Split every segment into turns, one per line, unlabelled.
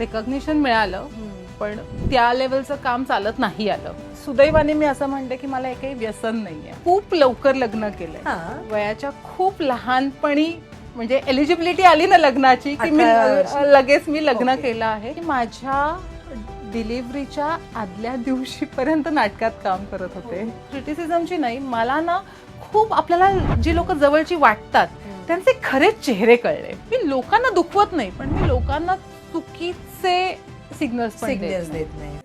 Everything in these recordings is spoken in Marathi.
रेकॉग्निशन मिळालं, पण त्या लेवलचं काम चालत नाही आलं. सुदैवाने मी असं म्हणते की मला एकही व्यसन नाहीये. खूप लवकर लग्न केलंय, वयाच्या खूप लहानपणी, म्हणजे एलिजिबिलिटी आली ना लग्नाची की मी लगेच लग्न केलं आहे. माझ्या डिलिव्हरीच्या आदल्या दिवशीपर्यंत नाटकात काम करत होते. क्रिटिसिझमची नाही, मला ना खूप आपल्याला जी लोक जवळची वाटतात त्यांचे खरेच चेहरे कळले. मी लोकांना दुखवत नाही, पण मी लोकांना चुकीचे सिग्नल्स देत नाही.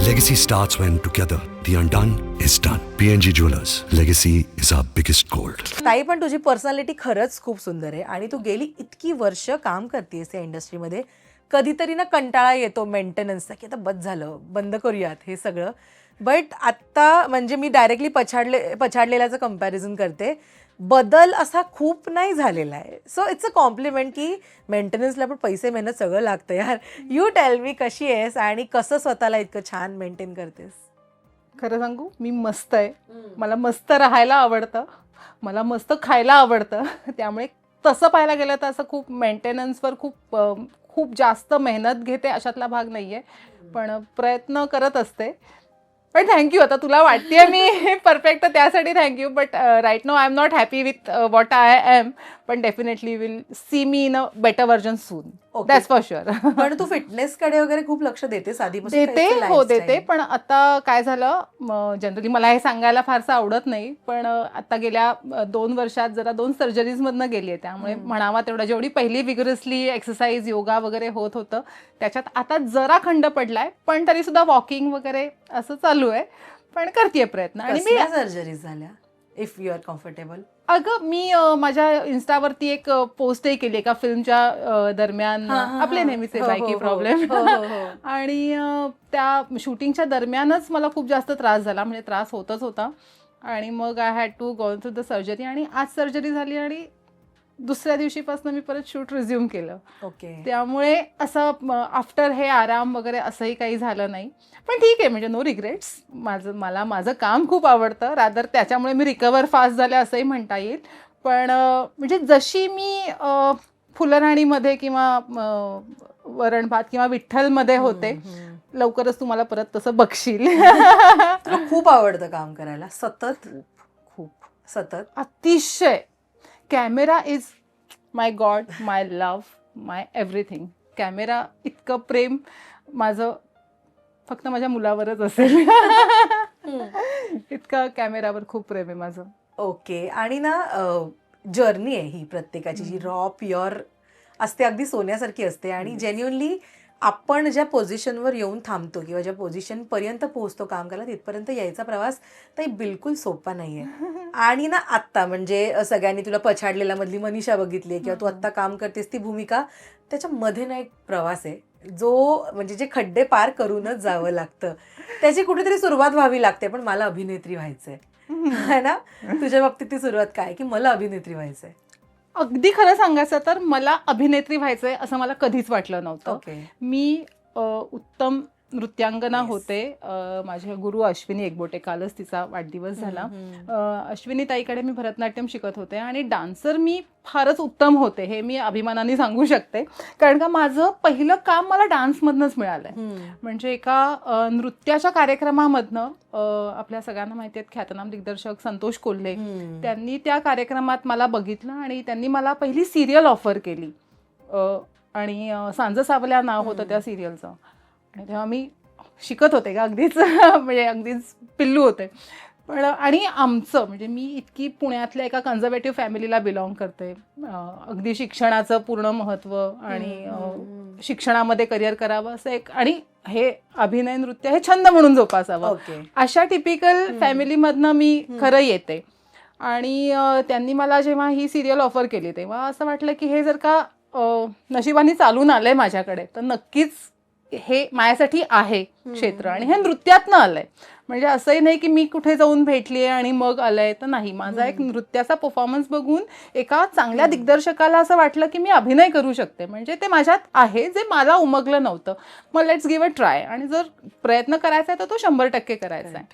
Legacy starts when together the undone is done. PNG Jewelers. Legacy is our biggest gold.
ताई, पण तुझी पर्सनॅलिटी खरंच खूप सुंदर आहे आणि तू गेली इतकी वर्ष काम करतेस या इंडस्ट्रीमध्ये. कधीतरी ना कंटाळा येतो मेंटेनन्सचा की आता बस झालं, बंद करूयात हे सगळं. बट आत्ता म्हणजे मी डायरेक्टली पछाडलेल्याचं कंपॅरिझन करते, बदल असा खूप नाही झालेला आहे. सो इट्स अ कॉम्प्लिमेंट की मेंटेनन्सला पण पैसे मेहनत सगळं लागतं यार. यू टेल मी कशी आहेस आणि कसं स्वतःला इतकं छान मेंटेन करतेस?
खरं सांगू, मी मस्त आहे. मला मस्त राहायला आवडतं, मला मस्त खायला आवडतं. त्यामुळे तसं पाहायला गेलं तर असं खूप मेंटेनन्सवर खूप जास्त मेहनत घेते अशातला भाग नाही आहे, पण प्रयत्न करत असते. पण थँक्यू. आता तुला वाटतेय मी परफेक्ट, तर त्यासाठी thank you. But right now I am not happy with what I am, पण definitely will see me in a better version soon, that's for sure.
पण तू फिटनेसकडे वगैरे खूप लक्ष देतेस आधीपासून?
देते. पण आता काय झालं, जनरली मला हे सांगायला फारसं आवडत नाही, पण आता गेल्या 2 वर्षात जरा 2 सर्जरीजमधनं गेली आहे. त्यामुळे म्हणावा तेवढं, जेवढी पहिली विगरसली एक्सरसाइज योगा वगैरे होत होतं त्याच्यात आता जरा खंड पडलाय, पण तरी सुद्धा वॉकिंग वगैरे असं चालू आहे. पण करतेय प्रयत्न. आणि मी
सर्जरीज झाल्या, इफ यू आर कम्फर्टेबल?
अगं, मी माझ्या इन्स्टावरती एक पोस्टही केली एका फिल्मच्या दरम्यान, आपले नेहमीचे बायकी प्रॉब्लेम. आणि त्या शूटिंगच्या दरम्यानच मला खूप जास्त त्रास झाला, म्हणजे त्रास होतच होता. आणि मग I had to go through the surgery. आणि आज सर्जरी झाली आणि दुसऱ्या दिवशीपासून मी परत शूट रिझ्यूम केलं. त्यामुळे असं आफ्टर हे आराम वगैरे असंही काही झालं नाही. पण ठीक आहे, म्हणजे नो रिग्रेट्स. मला माझं काम खूप आवडतं, रादर त्याच्यामुळे मी रिकवर फास्ट झाले असंही म्हणता येईल. पण म्हणजे जशी मी फुलराणीमध्ये किंवा वरण भात किंवा विठ्ठलमध्ये होते, लवकरच तुम्हाला परत तसं बघशील.
तुला खूप आवडतं काम करायला? सतत
अतिशय. Camera is my God, my love, my everything. Camera इतकं प्रेम माझं फक्त माझ्या मुलावरच असेल. इतकं कॅमेरावर खूप प्रेम आहे माझं.
ओके. आणि ना जर्नी आहे ही प्रत्येकाची, जी रॉ प्युअर असते, अगदी सोन्यासारखी असते. आणि जेन्युअनली आपण ज्या पोझिशनवर येऊन थांबतो किंवा ज्या पोझिशनपर्यंत पोहोचतो काम करायला, तिथपर्यंत यायचा प्रवास तर बिलकुल सोपा नाही आहे. आणि ना आत्ता म्हणजे सगळ्यांनी तुला पछाडलेला मधली मनीषा बघितली किंवा तू आत्ता काम करतेस ती भूमिका, त्याच्यामध्ये ना एक प्रवास आहे जो म्हणजे जे खड्डे पार करूनच जावं लागतं. त्याची कुठेतरी सुरुवात व्हावी लागते. पण मला अभिनेत्री व्हायचंय है ना. तुझ्या बाबतीत ती सुरुवात काय की मला अभिनेत्री व्हायचंय?
अगदी खरं सांगायचं तर मला अभिनेत्री व्हायचंय असं मला कधीच वाटलं नव्हतं. मी उत्तम नृत्यांगना होते. माझे गुरु अश्विनी एकबोटे, कालच तिचा वाढदिवस झाला. अश्विनी ताईकडे मी भरतनाट्यम शिकत होते आणि डान्सर मी फारच उत्तम होते, हे मी अभिमानाने सांगू शकते. कारण का माझं पहिलं काम मला डान्समधनंच मिळालंय. म्हणजे एका नृत्याच्या कार्यक्रमामधनं, आपल्या सगळ्यांना माहिती आहेत ख्यातनाम दिग्दर्शक संतोष कोल्हे, त्यांनी त्या कार्यक्रमात मला बघितलं आणि त्यांनी मला पहिली सिरियल ऑफर केली. आणि सांज सावल्या नाव होतं त्या सिरियलचं. आणि तेव्हा मी शिकत होते का, अगदीच म्हणजे अगदीच पिल्लू होते. पण आणि आमचं म्हणजे मी इतकी पुण्यातल्या एका कन्झर्वेटिव्ह फॅमिलीला बिलॉंग करते. अगदी शिक्षणाचं पूर्ण महत्त्व आणि शिक्षणामध्ये करिअर करावं असं एक, आणि हे अभिनय नृत्य हे छंद म्हणून जोपासावं, अशा टिपिकल फॅमिलीमधनं मी खरं येते. आणि त्यांनी मला जेव्हा ही सिरियल ऑफर केली तेव्हा असं वाटलं की हे जर का नशिबाने चालून आलंय माझ्याकडे तर नक्कीच हे माझ्यासाठी आहे क्षेत्र. आणि हे नृत्यातनं आलंय, म्हणजे असंही नाही की मी कुठे जाऊन भेटली आहे आणि मग आलंय, तर नाही. माझा एक नृत्याचा परफॉर्मन्स बघून एका चांगल्या दिग्दर्शकाला असं वाटलं की मी अभिनय करू शकते, म्हणजे ते माझ्यात आहे जे मला उमगलं नव्हतं. मग लेट्स गिव्ह अ ट्राय. आणि जर प्रयत्न करायचा आहे तर तो 100% करायचा आहे.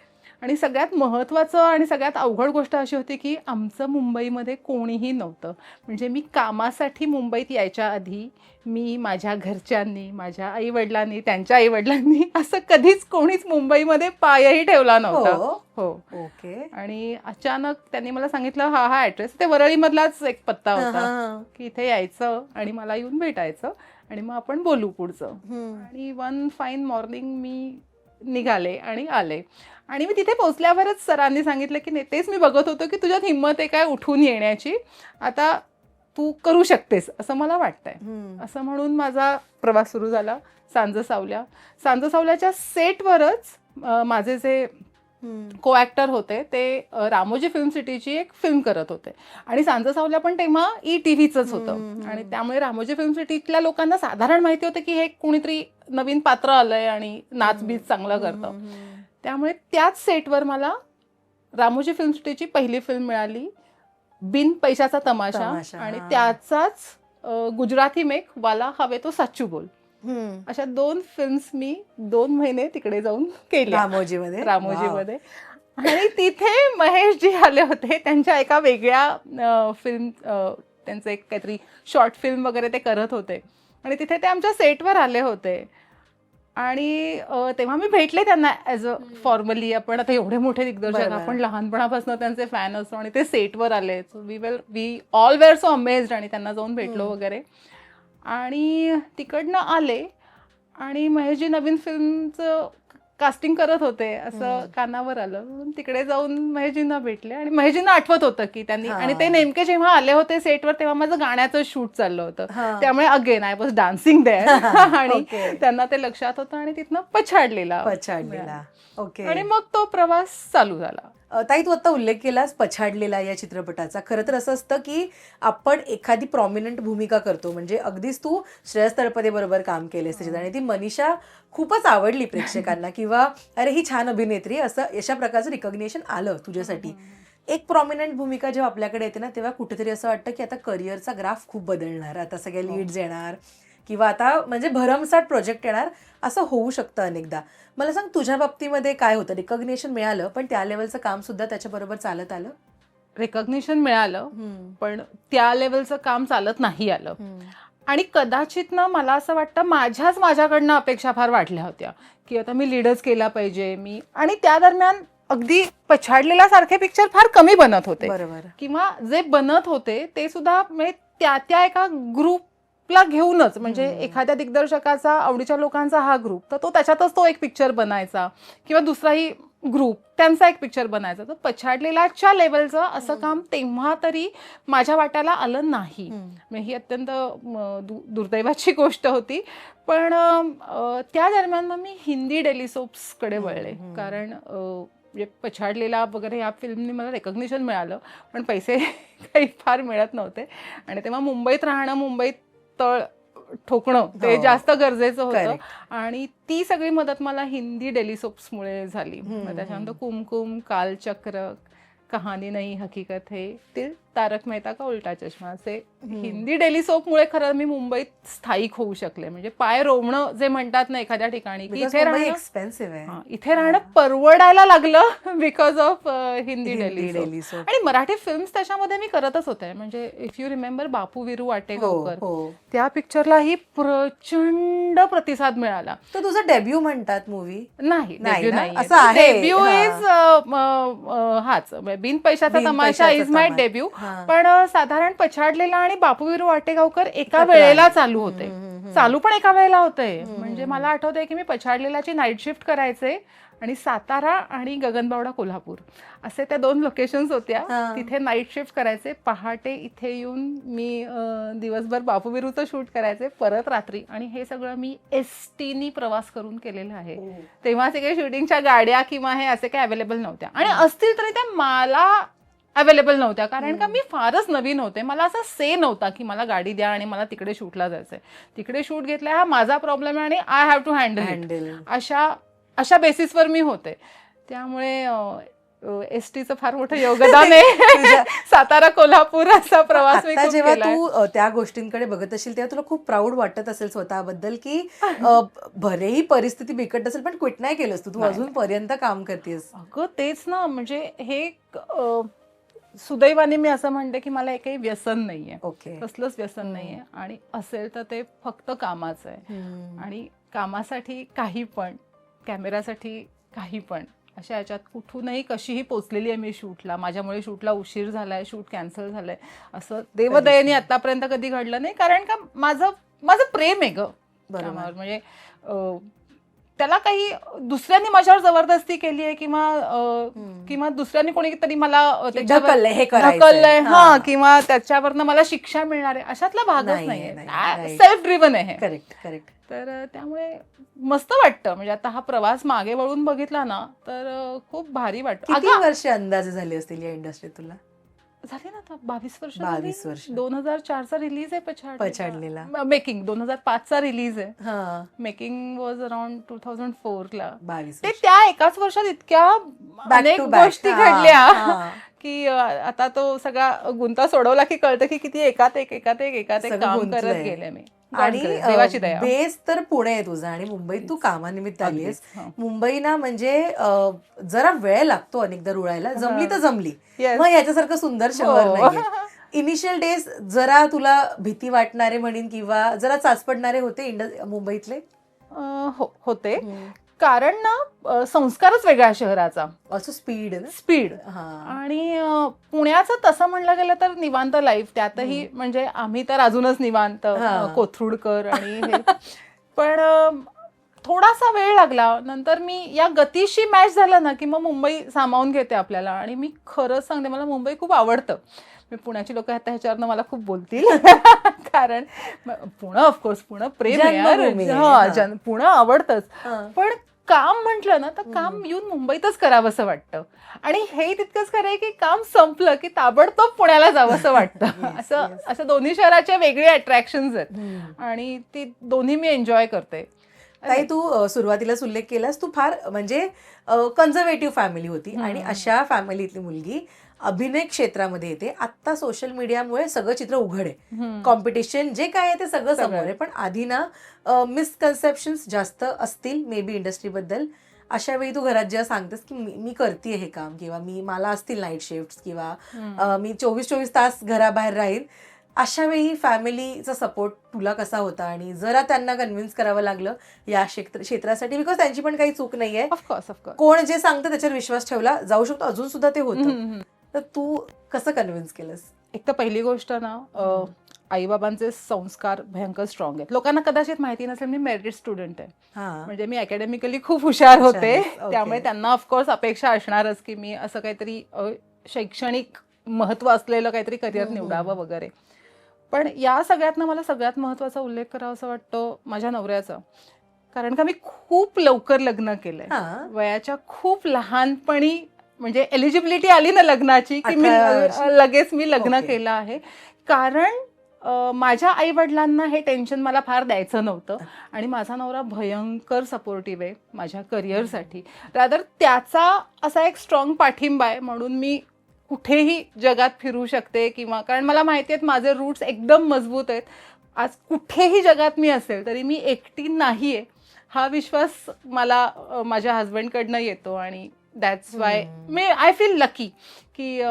आणि सगळ्यात महत्त्वाचं आणि सगळ्यात अवघड गोष्ट अशी होती की आमचं मुंबईमध्ये कोणीही नव्हतं. म्हणजे मी कामासाठी मुंबईत यायच्या आधी मी, माझ्या घरच्यांनी, माझ्या आईवडिलांनी, त्यांच्या आईवडिलांनी असं कधीच कोणीच मुंबईमध्ये पायही ठेवला नव्हता. हो.
ओके.
आणि अचानक त्यांनी मला सांगितलं हा ॲड्रेस, ते वरळीमधलाच एक पत्ता होता की इथे यायचं आणि मला येऊन भेटायचं आणि मग आपण बोलू पुढचं. आणि वन फाईन मॉर्निंग मी निघाले आणि आले. आणि मी तिथे पोचल्यावरच सरांनी सांगितलं की नाही, तेच मी बघत होतो की तुझ्यात हिंमत आहे काय उठून येण्याची, आता तू करू शकतेस असं मला वाटतंय. असं म्हणून माझा प्रवास सुरू झाला. सांज सावल्याच्या सेटवरच माझे जे को ॲक्टर होते ते रामोजी फिल्म सिटीची एक फिल्म करत होते आणि सांज सावल्या पण तेव्हा ETVचंच होतं. आणि त्यामुळे रामोजी फिल्म सिटीतल्या लोकांना साधारण माहिती होतं की हे कोणीतरी नवीन पात्र आलंय आणि नाचबीज चांगलं करतं. त्यामुळे त्याच सेटवर मला रामोजी फिल्म सिटीची पहिली फिल्म मिळाली, बिन पैशाचा तमाशा. आणि त्याचाच गुजराती मेक वाला हवे तो सच्चू बोल. अशा 2 फिल्म्स मी 2 महिने तिकडे जाऊन केल्या रामोजीमध्ये. आणि तिथे महेशजी आले होते, त्यांच्या एका वेगळ्या फिल्म, त्यांचं एक काहीतरी शॉर्ट फिल्म वगैरे ते करत होते आणि तिथे ते आमच्या सेटवर आले होते. आणि तेव्हा मी भेटले त्यांना ॲज अ फॉर्मली. आपण आता एवढे मोठे दिग्दर्शक, आपण लहानपणापासून त्यांचे फॅन असतो आणि ते सेटवर आले. So we all were so amazed आणि त्यांना जाऊन भेटलो वगैरे. आणि तिकडनं आले आणि महेशजी नवीन फिल्मचं कास्टिंग करत होते असं कानावर आलं. म्हणून तिकडे जाऊन महेशजींना भेटले आणि महेशजींना आठवत होतं की त्यांनी, आणि ते नेमके जेव्हा आले होते सेटवर तेव्हा माझं गाण्याचं शूट चाललं होतं. त्यामुळे again I was dancing there आणि त्यांना ते लक्षात होतं आणि तिथनं पछाडलेला.
ओके.
आणि मग तो प्रवास चालू झाला.
ताई, तू आता उल्लेख केलास पछाडलेला या चित्रपटाचा. खरं तर असं असतं की आपण एखादी प्रॉमिनंट भूमिका करतो, म्हणजे अगदीच तू श्रेयस तळपदे बरोबर काम केलेस त्याच्यात आणि ती मनीषा खूपच आवडली प्रेक्षकांना किंवा अरे ही छान अभिनेत्री, असं अशा प्रकारचं रिकॉग्निशन आलं तुझ्यासाठी. एक प्रॉमिनंट भूमिका जेव्हा आपल्याकडे येते ना, तेव्हा कुठेतरी असं वाटतं की आता करिअरचा ग्राफ खूप बदलणार, आता सगळ्या लीड्स येणार किंवा आता म्हणजे भरमसाठ प्रोजेक्ट येणार, असं होऊ शकतं अनेकदा. मला सांग, तुझ्या बाबतीमध्ये काय होतं? रिकॉग्निशन मिळालं पण त्या लेवलचं काम सुद्धा त्याच्याबरोबर चालत आलं?
रिकॉग्निशन मिळालं पण त्या लेवलचं काम चालत नाही आलं. आणि कदाचित ना मला असं वाटतं माझ्याकडनं अपेक्षा फार वाढल्या होत्या की आता मी लीडच केला पाहिजे मी. आणि त्या दरम्यान अगदी पछाडलेला सारखे पिक्चर फार कमी बनत होते.
बरोबर.
किंवा जे बनत होते ते सुद्धा म्हणजे त्या एका ग्रुपला घेऊनच, म्हणजे एखाद्या दिग्दर्शकाचा आवडीच्या लोकांचा हा ग्रुप, तर तो त्याच्यातच तो एक पिक्चर बनायचा किंवा दुसराही ग्रुप त्यांचा एक पिक्चर बनायचा. तर पछाडलेलाच्या लेवलचं असं काम तेव्हा तरी माझ्या वाट्याला आलं नाही. म्हणजे ही अत्यंत दुर्दैवाची गोष्ट होती. पण त्या दरम्यान मग मी हिंदी डेली सोप्सकडे वळले. कारण पछाडलेला वगैरे ह्या फिल्मनी मला रेकॉग्निशन मिळालं पण पैसे काही फार मिळत नव्हते. आणि तेव्हा मुंबईत राहणं, मुंबईत तळ ठोकणं ते जास्त गरजेचं होतं. आणि ती सगळी मदत मला हिंदी डेली सोप्समुळे झाली. त्याच्यानंतर कुमकुम, कालचक्र, कहाणी नाही हकीकत है, ते तारक मेहता का उलटा चष्मा, असे हिंदी डेली सोपमुळे खरं मी मुंबईत स्थायिक होऊ शकले. म्हणजे पाय रोवणं जे म्हणतात ना एखाद्या ठिकाणी, की इथे राहणं
एक्सपेन्सिव्ह आहे,
इथे राहणं परवडायला लागलं because of Hindi daily soap. आणि मराठी फिल्म्स त्याच्यामध्ये मी करतच होते. म्हणजे इफ यू रिमेंबर बापू विरू वाटेगावकर, त्या पिक्चरलाही प्रचंड प्रतिसाद मिळाला.
तो तुझा डेब्यू म्हणतात मूवी?
नाही, डेब्यू नाही.
असं आहे,
डेब्यू इज हाच बिन पैशाचा तमाशा इज माय डेब्यू. पण साधारण पछाडलेला आणि बापू विरू वाटेगावकर एका वेळेला चालू होते. चालू पण एका वेळेला होते. म्हणजे मला आठवतंय की मी पछाडलेलाची नाईट शिफ्ट करायचे आणि सातारा आणि गगनबावडा कोल्हापूर असे त्या 2 लोकेशन्स होत्या. तिथे नाईट शिफ्ट करायचे, पहाटे इथे येऊन मी दिवसभर बापू विरूचं शूट करायचे, परत रात्री. आणि हे सगळं मी STनी प्रवास करून केलेलं आहे. तेव्हा सगळे शूटिंगच्या गाड्या किंवा हे असे काही अवेलेबल नव्हत्या. आणि असतील तरी त्या मला अवेलेबल नव्हत्या, कारण का मी फारच नवीन होते. मला असा से नव्हता की मला गाडी द्या आणि मला तिकडे शूटला जायचंय. तिकडे शूट घेतलाय हा माझा प्रॉब्लेम आहे आणि आय हॅव टू हँडल अशा बेसिसवर मी होते. त्यामुळे एसटीचं फार मोठं योगदान आहे. सातारा कोल्हापूर असा प्रवास मी
आता
खूप
जेव्हा
केलाय.
तू त्या गोष्टींकडे बघत असेल तेव्हा तुला खूप प्राऊड वाटत असेल स्वतःबद्दल की भलेही परिस्थिती बिकट असेल पण क्विट नाही केलंस तू
नाही.
अजूनपर्यंत काम करतेस.
अगं तेच ना, म्हणजे हे सुदैवाने मी असं म्हणते की मला काही व्यसन नाहीये,
ओके.
कसलंच व्यसन नाहीये, आणि असेल तर ते फक्त कामाचं आहे. आणि कामासाठी काही पण, कॅमेरासाठी काही पण, अशा याच्यात कुठूनही कशीही पोचलेली आहे मी शूटला. माझ्यामुळे शूटला उशीर झालाय, शूट कॅन्सल झालंय, असं देवदयेने आतापर्यंत कधी घडलं नाही. कारण का माझं प्रेम आहे ग कामावर. म्हणजे त्याला काही दुसऱ्यांनी माझ्यावर जबरदस्ती केली आहे किंवा दुसऱ्यांनी कोणीतरी मला ढकललंय हा, किंवा त्याच्यावरनं मला शिक्षा मिळणार आहे, अशातला भागच नाहीये. सेल्फ ड्रिव्हन आहे.
Correct correct.
तर त्यामुळे मस्त वाटतं. म्हणजे आता हा प्रवास मागे वळून बघितला ना तर खूप भारी वाटतं.
किती वर्ष अंदाजे झाली असतील या इंडस्ट्रीत तुला?
झाले ना आता 22 वर्ष.
22 वर्ष.
2004चा रिलीज आहे
पछाडलेला.
मेकिंग 2005चा रिलीज आहे. मेकिंग वॉज अराउंड 2004 ला.
22
ते त्या एकाच वर्षात इतक्या अनेक गोष्टी घडल्या की आता तो सगळा गुंता सोडवला की कळतं की किती एकात एक काम करत गेले मी.
आणि
देवाची दया.
बेस तर पुणे आहे तुझा आणि मुंबईत तू कामानिमित्त आलीस. मुंबई ना म्हणजे जरा वेळ लागतो अनेकदा रुळायला. जमली तर जमली, मग याच्यासारखं सुंदर शहर नाहीये. इनिशियल डेज जरा तुला भीती वाटणारे म्हणीन किंवा जरा चाचपडणारे होते मुंबईतले?
होते, कारण ना संस्कारच वेगळा शहराचा.
Also
speed. आणि पुण्याचं तसं म्हणलं गेलं तर निवांत लाईफ. त्यातही म्हणजे आम्ही तर अजूनच निवांत, कोथरूडकर आणि हे. पण थोडासा वेळ लागला. नंतर मी या गतीशी मॅच झालं ना की मग मुंबई सामावून घेते आपल्याला. आणि मी खरंच सांगते, मला मुंबई खूप आवडतं. मी पुण्याची लोक आता ह्याच्यावरनं मला खूप बोलतील कारण पुणे ऑफकोर्स पुणे प्रेम आहे, पुणे आवडतंच. पण काम म्हटलं ना तर काम येऊन मुंबईतच करावंसं वाटतं. आणि हे तितकंच खरं आहे की काम संपलं की ताबडतोब पुण्याला जावंसं वाटतं. असं दोन्ही शहराच्या वेगळे अट्रॅक्शन्स आहेत आणि ती दोन्ही मी एन्जॉय करते.
ताई, तू सुरुवातीलाच उल्लेख केलास तू फार म्हणजे कन्झर्वेटिव्ह फॅमिली होती आणि अशा फॅमिलीतली मुलगी अभिनय क्षेत्रामध्ये येते. आता सोशल मीडियामुळे सगळं चित्र उघड आहे. कॉम्पिटिशन जे काय आहे ते सगळं समोर आहे. पण आधी ना मिसकन्सेप्शन्स जास्त असतील मे बी इंडस्ट्रीबद्दल. अशा वेळी तू घरात जेव्हा सांगतेस की मी करते हे काम किंवा मला असतील नाईट शिफ्ट किंवा मी 24 तास घराबाहेर राहील, अशा वेळी फॅमिलीचा सपोर्ट तुला कसा होता? आणि जरा त्यांना कन्व्हिन्स करावं लागलं या क्षेत्रासाठी, बिकॉज त्यांची पण काही चूक नाहीये.
ऑफकोर्स
कोण जे सांगतं त्याच्यावर विश्वास ठेवला जाऊ शकतो, अजून सुद्धा ते होतं. तर तू कसं कन्व्हिन्स केलंस?
एक तर पहिली गोष्ट ना, आईबाबांचे संस्कार भयंकर स्ट्रॉंग आहेत. लोकांना कदाचित माहिती नसेल मी मेरिट स्टुडंट आहे. म्हणजे मी अकॅडमिकली खूप हुशार होते. त्यामुळे त्यांना ऑफकोर्स अपेक्षा असणारच की मी असं काहीतरी शैक्षणिक महत्व असलेलं काहीतरी करिअर निवडावं वगैरे. पण या सगळ्यातनं मला सगळ्यात महत्वाचा उल्लेख करावा असं वाटतं माझ्या नवऱ्याचा. कारण का मी खूप लवकर लग्न केलंय. वयाच्या खूप लहानपणी म्हणजे एलिजिबिलिटी आली ना लग्नाची की लगेच मी लग्न केलं आहे. कारण माझ्या आई वडिलांना हे टेन्शन मला फार द्यायचं नव्हतं. आणि माझा नवरा भयंकर सपोर्टिव्ह आहे माझ्या करिअरसाठी. रादर त्याचा असा एक स्ट्रॉंग पाठिंबा आहे म्हणून मी कुठेही जगात फिरू शकते. किंवा कारण मला माहिती आहेत माझे रूट्स एकदम मजबूत आहेत. आज कुठेही जगात मी असेल तरी मी एकटी नाहीये हा विश्वास मला माझ्या हजबंडकडनं येतो. आणि that's why I feel lucky की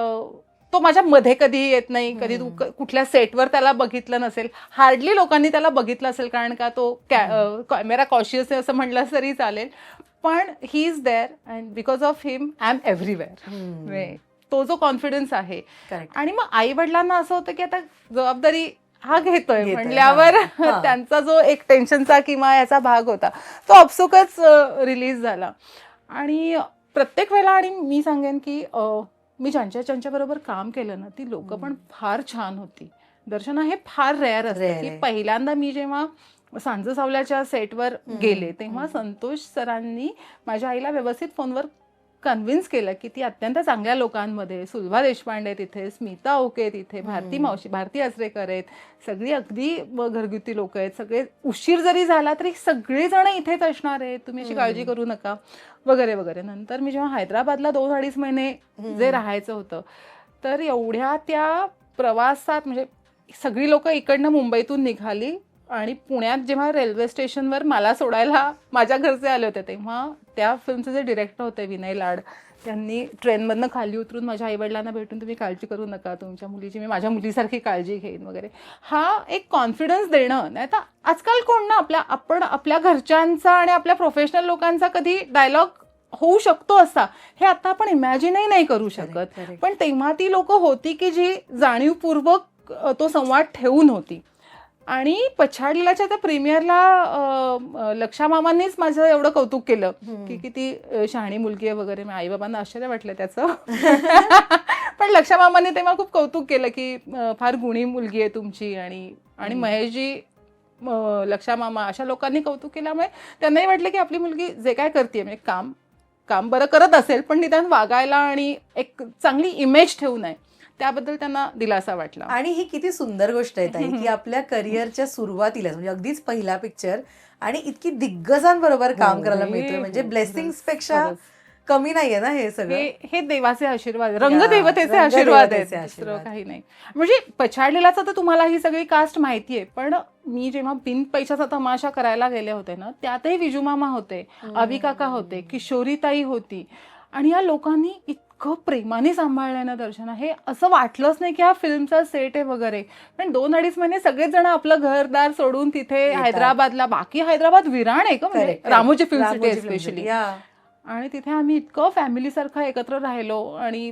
तो माझ्या मध्ये कधीही येत नाही. कधी कुठल्या सेटवर त्याला बघितलं नसेल, हार्डली लोकांनी त्याला बघितलं असेल कारण का तो कॅमेरा कॉशियस आहे असं म्हटलं तरी चालेल. पण he is there and because of him I am everywhere. तो जो कॉन्फिडन्स आहे. आणि मग आई वडिलांना असं होतं की आता जबाबदारी हा घेतोय म्हणल्यावर त्यांचा जो एक टेन्शनचा किंवा याचा भाग होता तो आपसुकच रिलीज झाला. आणि प्रत्येक वेळेला, आणि मी सांगेन की मी ज्यांच्याबरोबर काम केलं ना ती लोक पण फार छान होती. दर्शना हे फार रेअर असतं की पहिल्यांदा मी जेव्हा सांज सावल्याच्या सेटवर गेले तेव्हा संतोष सरांनी माझ्या आईला व्यवस्थित फोनवर कन्व्हिन्स केलं की ती अत्यंत चांगल्या लोकांमध्ये, सुलभा देशपांडे तिथे, स्मिता ओके तिथे, भारती आचरेकर आहेत, सगळी अगदी घरगुती लोक आहेत, सगळे उशीर जरी झाला तरी सगळेजण इथेच असणार आहेत, तुम्ही अशी काळजी करू नका वगैरे वगैरे. नंतर मी जेव्हा हैदराबादला 2-2.5 महिने जे राहायचं होतं, तर एवढ्या त्या प्रवासात म्हणजे सगळी लोक इकडनं मुंबईतून निघाली आणि पुण्यात जेव्हा रेल्वे स्टेशनवर मला सोडायला माझ्या घरचे आले होते, तेव्हा त्या फिल्मचे जे डिरेक्टर होते विनय लाड, त्यांनी ट्रेनमधनं खाली उतरून माझ्या आईवडिलांना भेटून तुम्ही काळजी करू नका, तुमच्या मुलीची मी माझ्या मुलीसारखी काळजी घेईन वगैरे. हा एक कॉन्फिडन्स देणं. नाही तर आजकाल कोण ना आपण आपल्या घरच्यांचा आणि आपल्या प्रोफेशनल लोकांचा कधी डायलॉग होऊ शकतो असा हे आता आपण इमॅजिनही नाही करू शकत. पण तेव्हा ती लोक होती की जी जाणीवपूर्वक तो संवाद ठेवून होती. आणि पछाडलेल्याच्या त्या प्रीमियरला लक्षा मामांनीच माझं एवढं कौतुक केलं की किती शहाणी मुलगी आहे वगैरे. आई बाबांना आश्चर्य वाटलं त्याचं. पण लक्षा मामांनी तेव्हा खूप कौतुक केलं की फार गुणी मुलगी आहे तुमची. आणि महेशजी, लक्षा मामा अशा लोकांनी कौतुक केल्यामुळे त्यांनाही वाटलं की आपली मुलगी जे काय करते म्हणजे काम बरं करत असेल पण निदान वागायला आणि एक चांगली इमेज ठेवून आहे, त्याबद्दल त्यांना दिलासा वाटला.
आणि ही किती सुंदर गोष्ट आहे ताई की आपल्या करिअरच्या सुरुवातीला म्हणजे अगदीच पहिला पिक्चर आणि इतकी दिग्गजांबरोबर काम करायला मिळतोय म्हणजे ब्लेसिंग्स पेक्षा कमी नाहीये ना हे सगळं.
हे देवाचे आशीर्वाद, रंगदेवतेचे आशीर्वाद आहेत, दुसरं काही नाही. म्हणजे पछाडलेलाचा तर तुम्हाला ही सगळी कास्ट माहितीये, पण मी जेव्हा बिन पैशाचा तमाशा करायला गेले होते ना, त्यातही विजू मामा होते, अभि काका होते, किशोरीताई होती. आणि या लोकांनी इतकं प्रेमाने सांभाळलंय ना दर्शना, हे असं वाटलंच नाही की हा फिल्मचा सेट आहे वगैरे. पण 2-2.5 महिने सगळेच जण आपलं घरदार सोडून तिथे हैदराबादला, बाकी हैदराबाद विराण आहे का म्हणजे रामोजी फिल्म सिटी स्पेशली. आणि तिथे आम्ही इतकं फॅमिलीसारखं एकत्र राहिलो. आणि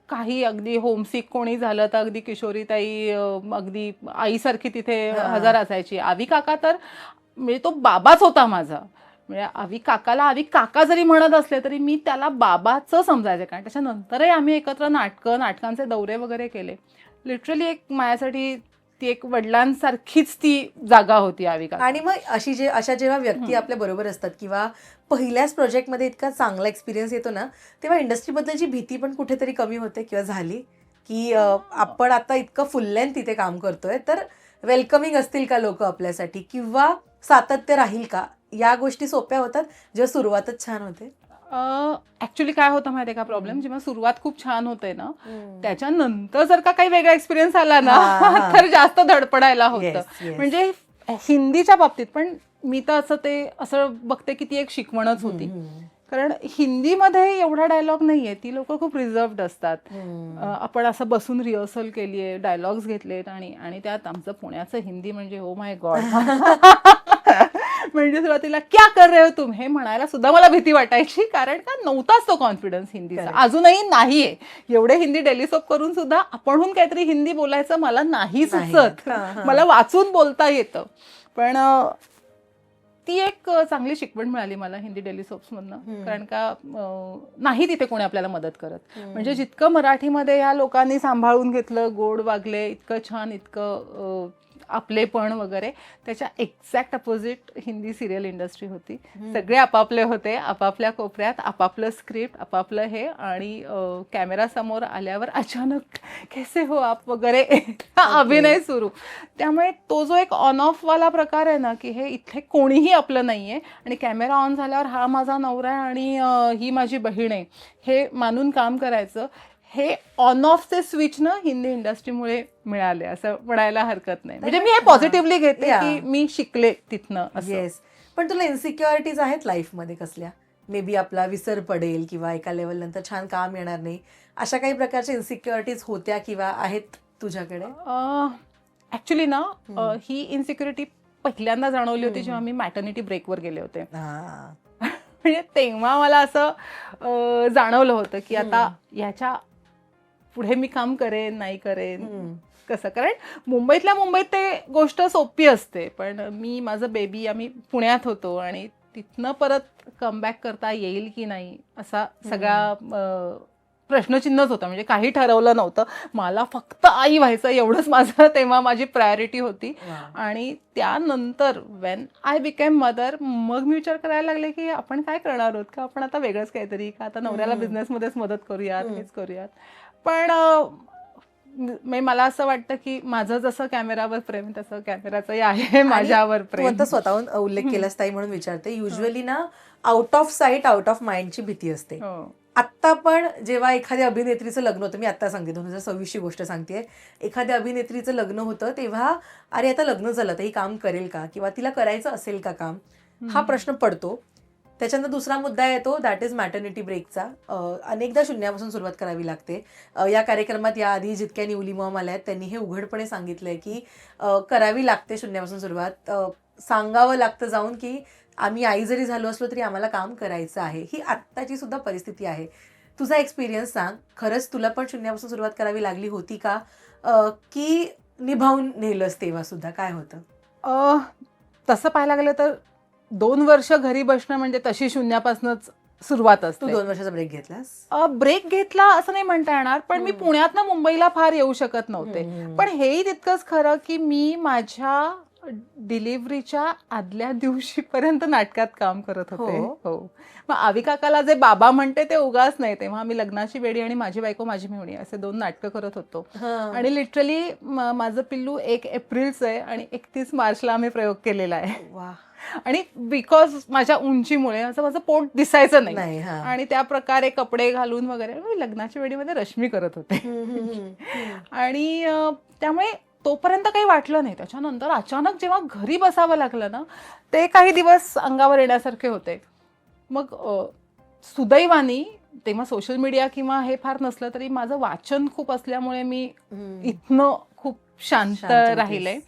काही अगदी होमसिक कोणी झालं तर अगदी किशोरीताई अगदी आईसारखी तिथे हजर असायची. अभि काका तर म्हणजे तो बाबाच होता माझा. म्हणजे अभि काका जरी म्हणत असले तरी मी त्याला बाबाचं समजायचं, कारण त्याच्यानंतरही आम्ही एकत्र नाटकांचे दौरे वगैरे केले. लिटरली एक माझ्यासाठी ती एक वडिलांसारखीच ती जागा होती अभि काका.
आणि मग अशा जेव्हा व्यक्ती आपल्या बरोबर असतात किंवा पहिल्याच प्रोजेक्टमध्ये इतका चांगला एक्सपिरियन्स येतो ना, तेव्हा इंडस्ट्रीबद्दलची भीती पण कुठेतरी कमी होते किंवा झाली की आपण आता इतकं फुल लेंथ तिथे काम करतोय तर वेलकमिंग असतील का लोक आपल्यासाठी किंवा सातत्य राहील का, या गोष्टी सोप्या होतात जेव्हा सुरुवातच छान होते?
ऍक्च्युली काय होतं माहितीये का प्रॉब्लेम, जेव्हा सुरुवात खूप छान होते ना, त्याच्यानंतर जर का काही वेगळा एक्सपिरियन्स आला ना तर जास्त धडपडायला होतं. म्हणजे हिंदीच्या बाबतीत पण मी तर असं बघते की ती एक शिकवणच होती. कारण हिंदीमध्ये एवढा डायलॉग नाहीये, ती लोक खूप रिझर्व्ड असतात. आपण असं बसून रिहर्सल केलीये, डायलॉग्स घेतलेत आणि त्यात आमचं पुण्याचं हिंदी म्हणजे ओ माय गॉड. म्हणजे सुरुवातीला क्या कर रहे हो तुम हे म्हणायला सुद्धा मला भीती वाटायची, कारण का नव्हताच तो कॉन्फिडन्स हिंदीचा, अजूनही नाहीये. एवढे हिंदी डेलीसोप करून सुद्धा आपणहून काहीतरी हिंदी बोलायचं मला नाही सुचत. मला वाचून बोलता येतं, पण ती एक चांगली शिकवण मिळाली मला हिंदी डेलीसोप्स मधनं. कारण का नाही तिथे कोणी आपल्याला मदत करत. म्हणजे जितकं मराठीमध्ये या लोकांनी सांभाळून घेतलं, गोड वागले, इतकं छान, इतकं आपलेपण वगैरे, त्याच्या exact opposite Hindi serial industry होती. सगळे आपापले होते, आपापल्या कोपऱ्यात, आपापलं स्क्रिप्ट, आपापलं हे, आणि कॅमेरा समोर आल्यावर अचानक कैसे हो आप वगैरे अभिनय सुरू. त्यामुळे तो जो एक ऑन ऑफ वाला प्रकार आहे ना, की हे इथे कोणीही आपलं नाहीये आणि कॅमेरा ऑन झाल्यावर हा माझा नवरा आहे आणि ही माझी बहीण आहे हे मानून काम करायचं, हे ऑन ऑफचे स्विच ना हिंदी इंडस्ट्रीमुळे मिळाले असं म्हणायला हरकत नाही. म्हणजे मी हे पॉझिटिव्हली घेते की मी शिकले तिथनं.
येस. पण तुला इन्सिक्युरिटीज आहेत लाईफमध्ये कसल्या? मे बी आपला विसर पडेल किंवा एका लेवल नंतर छान काम येणार नाही, अशा काही प्रकारच्या इन्सिक्युरिटीज होत्या किंवा आहेत तुझ्याकडे?
ऍक्च्युली ना ही इन्सिक्युरिटी पहिल्यांदा जाणवली होती जेव्हा मी मॅटर्निटी ब्रेकवर गेले होते. म्हणजे तेव्हा मला असं जाणवलं होतं की आता ह्याच्या पुढे मी काम करेन नाही करेन कसं. कारण मुंबईतल्या मुंबईत ते गोष्ट सोपी असते, पण मी माझं बेबी आम्ही पुण्यात होतो आणि तिथनं परत कमबॅक करता येईल की नाही असा सगळा प्रश्नचिन्हच होतं, म्हणजे काही ठरवलं नव्हतं. मला फक्त आई व्हायचं एवढंच माझं तेव्हा माझी प्रायोरिटी होती. आणि त्यानंतर वेन आय बिकेम मदर, मग मी विचार करायला लागले की आपण काय करणार आहोत, का आपण आता वेगळंच काहीतरी, का आता नवऱ्याला बिझनेसमध्येच मदत करूयात, हेच करूयात. पण मला असं वाटतं की माझं जसं कॅमेरावर प्रेम तसं कॅमेराचंही आहे माझ्यावर
तू
प्रेम.
आता स्वतःहून उल्लेख केलास ताई म्हणून विचारते. युजली ना out of sight out of माइंडची भीती असते. आत्ता पण जेव्हा एखाद्या अभिनेत्रीचं लग्न होतं, मी आत्ता सांगते 2026ची गोष्ट सांगतेय, एखाद्या अभिनेत्रीचं लग्न होतं तेव्हा अरे आता लग्न झालं तर ही काम करेल का, किंवा तिला करायचं असेल का काम, हा प्रश्न पडतो. त्याच्यानंतर दुसरा मुद्दा येतो, दॅट इज मॅटर्निटी ब्रेकचा. अनेकदा शून्यापासून सुरुवात करावी लागते. या कार्यक्रमात याआधी जितक्या न्यूली मॉम आल्या आहेत त्यांनी हे उघडपणे सांगितलंय की करावी लागते शून्यापासून सुरुवात. सांगावं लागतं जाऊन की आम्ही आई जरी झालो असलो तरी आम्हाला काम करायचं आहे. ही आत्ताची सुद्धा परिस्थिती आहे. तुझा एक्सपिरियन्स सांग, खरंच तुला पण शून्यापासून सुरुवात करावी लागली होती का, की निभावून नेलंस तेव्हा सुद्धा, काय होतं?
तसं पाहायला गेलं तर 2 वर्ष घरी बसणं म्हणजे तशी शून्यापासूनच सुरुवात असते.
तू 2 वर्षाचा ब्रेक घेतलास?
ब्रेक घेतला असं नाही म्हणता येणार, पण मी पुण्यातनं मुंबईला फार येऊ शकत नव्हते. पण हेही तितकंच खरं की मी माझ्या डिलिव्हरीच्या आदल्या दिवशीपर्यंत नाटकात काम करत होते. हो. मग आवी काकाला जे बाबा म्हणते ते उगाच नाही. तेव्हा आम्ही लग्नाची वेडी आणि माझी बायको माझी मेहुणी असे 2 नाटकं करत होतो. आणि लिटरली माझं पिल्लू 1 एप्रिलचं आहे आणि 31 मार्चला आम्ही प्रयोग केलेला आहे.
वा.
आणि बिकॉज माझ्या उंचीमुळे असं माझं पोट दिसायचं नाही आणि त्या प्रकारे कपडे घालून वगैरे मी लग्नाच्या वेळीमध्ये रश्मी करत होते. आणि त्यामुळे तोपर्यंत काही वाटलं नाही. त्याच्यानंतर अचानक जेव्हा घरी बसावं लागलं ना, ते काही दिवस अंगावर येण्यासारखे होते. मग सुदैवानी तेव्हा सोशल मीडिया किंवा हे फार नसलं तरी माझं वाचन खूप असल्यामुळे मी इथनं खूप शांत राहिले.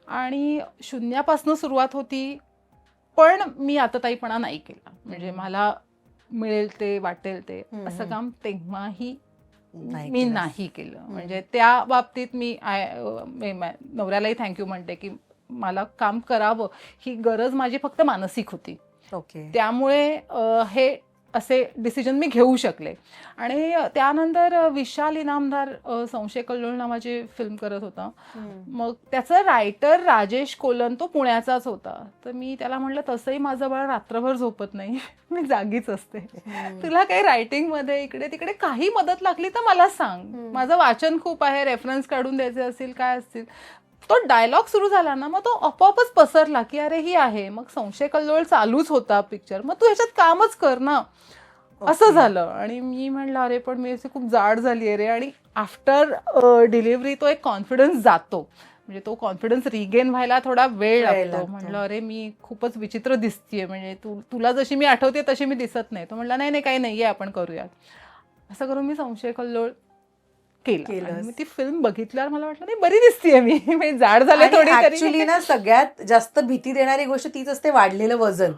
आणि शून्यापासून सुरुवात होती, पण मी आतताईपणा नाही केला. म्हणजे मला मिळेल ते वाटेल ते असं काम तेव्हाही मी नाही केलं. म्हणजे त्या बाबतीत मी नवऱ्यालाही थँक्यू म्हणते की मला काम करावं ही गरज माझी फक्त मानसिक होती. त्यामुळे हे असे डिसिजन मी घेऊ शकले. आणि त्यानंतर विशाल इनामदार संशय कल्लोळ नावाची फिल्म करत होता. मग त्याचा रायटर राजेश कोलन तो पुण्याचाच होता. तर मी त्याला म्हटलं तसंही माझं बाळ रात्रभर झोपत नाही, मी जागीच असते, तुला काही रायटिंगमध्ये इकडे तिकडे काही मदत लागली तर मला सांग. माझं वाचन खूप आहे, रेफरन्स काढून द्यायचे असतील काय असतील. तो डायलॉग सुरू झाला ना, मग तो आपोआपच पसरला की अरे ही आहे. मग संशय कल्लोळ चालूच होता पिक्चर, मग तू ह्याच्यात कामच कर ना, असं झालं. आणि मी म्हणलं अरे पण मी अशी खूप जाड झाली आहे रे. आणि आफ्टर डिलिव्हरी तो एक कॉन्फिडन्स जातो, म्हणजे तो कॉन्फिडन्स रिगेन व्हायला थोडा वेळ लागतो. म्हणलं अरे मी खूपच विचित्र दिसतीये, म्हणजे तुला जशी मी आठवते तशी मी दिसत नाही. तो म्हणला नाही नाही काही नाहीये आपण करूयात. असं करून मी संशय कल्लोळ केलं. मी ती फिल्म बघितल्यावर मला वाटलं नाही बरी दिसतीये मी जाड झाले थोडी.
ऍक्च्युली ना सगळ्यात जास्त भीती देणारी गोष्ट तीच असते, वाढलेलं वजन.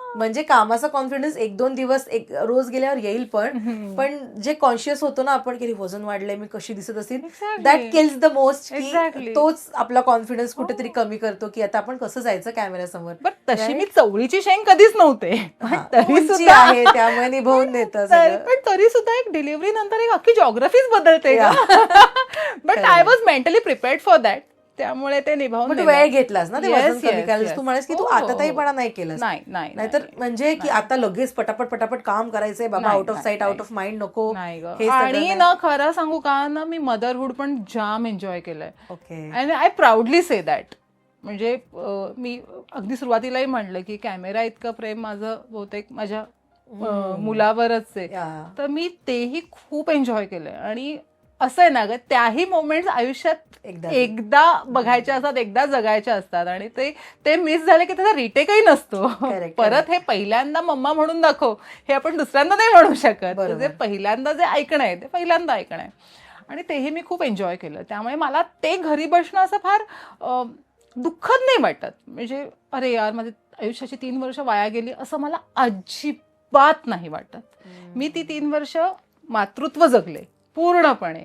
म्हणजे कामाचा कॉन्फिडन्स 1-2 दिवस रोज गेल्यावर येईल, पण जे कॉन्शियस होतो ना आपण की वजन वाढलंय, मी कशी दिसत असेल, दॅट किल्स द मोस्ट. तोच आपला कॉन्फिडन्स कुठेतरी कमी करतो की आता आपण कसं जायचं कॅमेऱ्यासमोर.
तशी मी चवळीची शेंग कधीच नव्हते,
तरी सुद्धा आहे त्यामुळे निभावून देतं.
पण तरी सुद्धा एक डिलिव्हरी नंतर एक अख्खी जॉग्राफीच बदलते. But I was mentally prepared for that. त्यामुळे ते निभावून
वेळ घेतलास ना ते वजन कमी करायला. तू म्हणास की तू आताताईपणा नाही केलंस. नाहीतर म्हणजे की आता लगेच पटापट काम करायचंय बाबा, out of sight out of mind नको.
आणि ना खरं सांगू का ना, मी मदरहूड पण जाम एन्जॉय केलंय. And I proudly say that. म्हणजे मी अगदी सुरुवातीलाही म्हणलं की कॅमेरा इतकं प्रेम माझं बहुतेक माझ्या मुलावरच आहे. तर मी तेही खूप एन्जॉय केलंय. आणि असं आहे ना ग, त्याही मोमेंट्स आयुष्यात एकदा बघायच्या असतात, एकदा जगायच्या असतात. आणि ते मिस झाले की त्याचा रिटेकही नसतो. परत हे पहिल्यांदा मम्मा म्हणून दाखव हे आपण दुसऱ्यांदा नाही म्हणू शकत. जे पहिल्यांदा जे ऐकणं आहे ते पहिल्यांदा ऐकणं आहे. आणि तेही मी खूप एन्जॉय केलं. त्यामुळे मला ते घरी बसणं असं फार दुःखद नाही वाटत. म्हणजे अरे यार माझी आयुष्याची 3 वर्ष वाया गेली असं मला अजिबात नाही वाटत. मी ती 3 वर्ष मातृत्व जगले पूर्णपणे.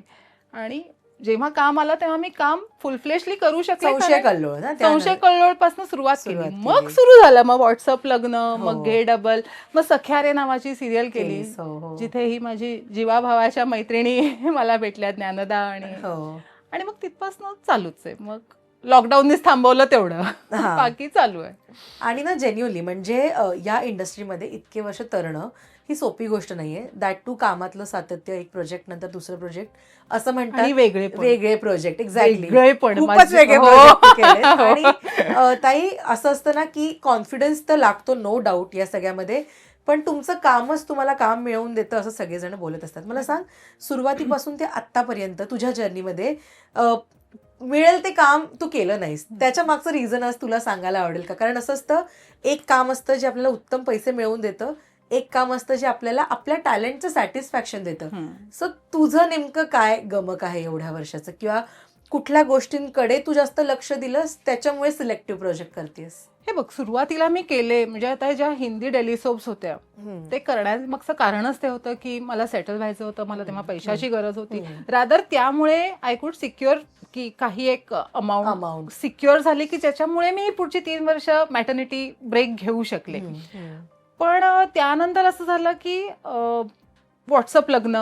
आणि जेव्हा काम आलं तेव्हा मी काम फुलफ्लेशली करू शकले.
संशय कल्लोळ ना त्यानंतर.
संशय कल्लोळ पासून सुरुवात केली,
सुरुवात
मग
केली.
सुरू झालं मग व्हॉट्सअप लग्न,
हो.
मग घे डबल, मग सख्या रे नावाची सिरियल केली,
केलीस, हो, हो.
जिथे ही माझी जीवाभावाच्या मैत्रिणी मला भेटल्या, ज्ञानदा आणि
हो.
आणि मग तिथपासून चालूच आहे. मग लॉकडाऊननेच थांबवलं तेवढं,
हा.
बाकी चालू आहे.
आणि ना जेन्युअनली म्हणजे या इंडस्ट्रीमध्ये इतके वर्ष तरणं ही सोपी गोष्ट नाहीये. दॅट टू कामातलं सातत्य, एक प्रोजेक्ट नंतर दुसरं प्रोजेक्ट, असं म्हणतात
आणि वेगळे पण.
वेगळे प्रोजेक्ट. एक्झॅक्टली,
वेगळे पण
खूपच
माझे-
वेगळे
हो.
प्रोजेक्ट केले. आणि ताई असं असतं ना की कॉन्फिडन्स तर लागतो नो डाऊट या सगळ्यामध्ये, पण तुमचं कामच तुम्हाला काम मिळवून देतं असं सगळेजण बोलत असतात. मला सांग, सुरुवातीपासून ते आत्तापर्यंत तुझ्या जर्नीमध्ये मिळेल ते काम तू केलं नाहीस, त्याच्या मागचं रिझन आज तुला सांगायला आवडेल का? कारण असं असतं, एक काम असतं जे आपल्याला उत्तम पैसे मिळवून देतं, एक काम असतं जे आपल्याला आपल्या टॅलेंटचं सॅटिस्फॅक्शन देतं. सो तुझं नेमकं काय गमक आहे एवढ्या वर्षाचं, किंवा कुठल्या गोष्टींकडे तू जास्त लक्ष दिलंस त्याच्यामुळे सिलेक्टिव्ह प्रोजेक्ट करतेस?
हे बघ, सुरुवातीला मी केले म्हणजे आता ज्या हिंदी डेली सोप्स होत्या ते करण्यामागचं कारणच ते होतं की मला सेटल व्हायचं होतं, मला तेव्हा पैशाची गरज होती. रादर त्यामुळे आय कुड सिक्युअर की काही एक अमाऊंट सिक्युअर झाली की ज्याच्यामुळे मी पुढची 3 वर्ष मॅटर्निटी ब्रेक घेऊ शकले. पण त्यानंतर असं झालं की व्हॉट्सअप लग्न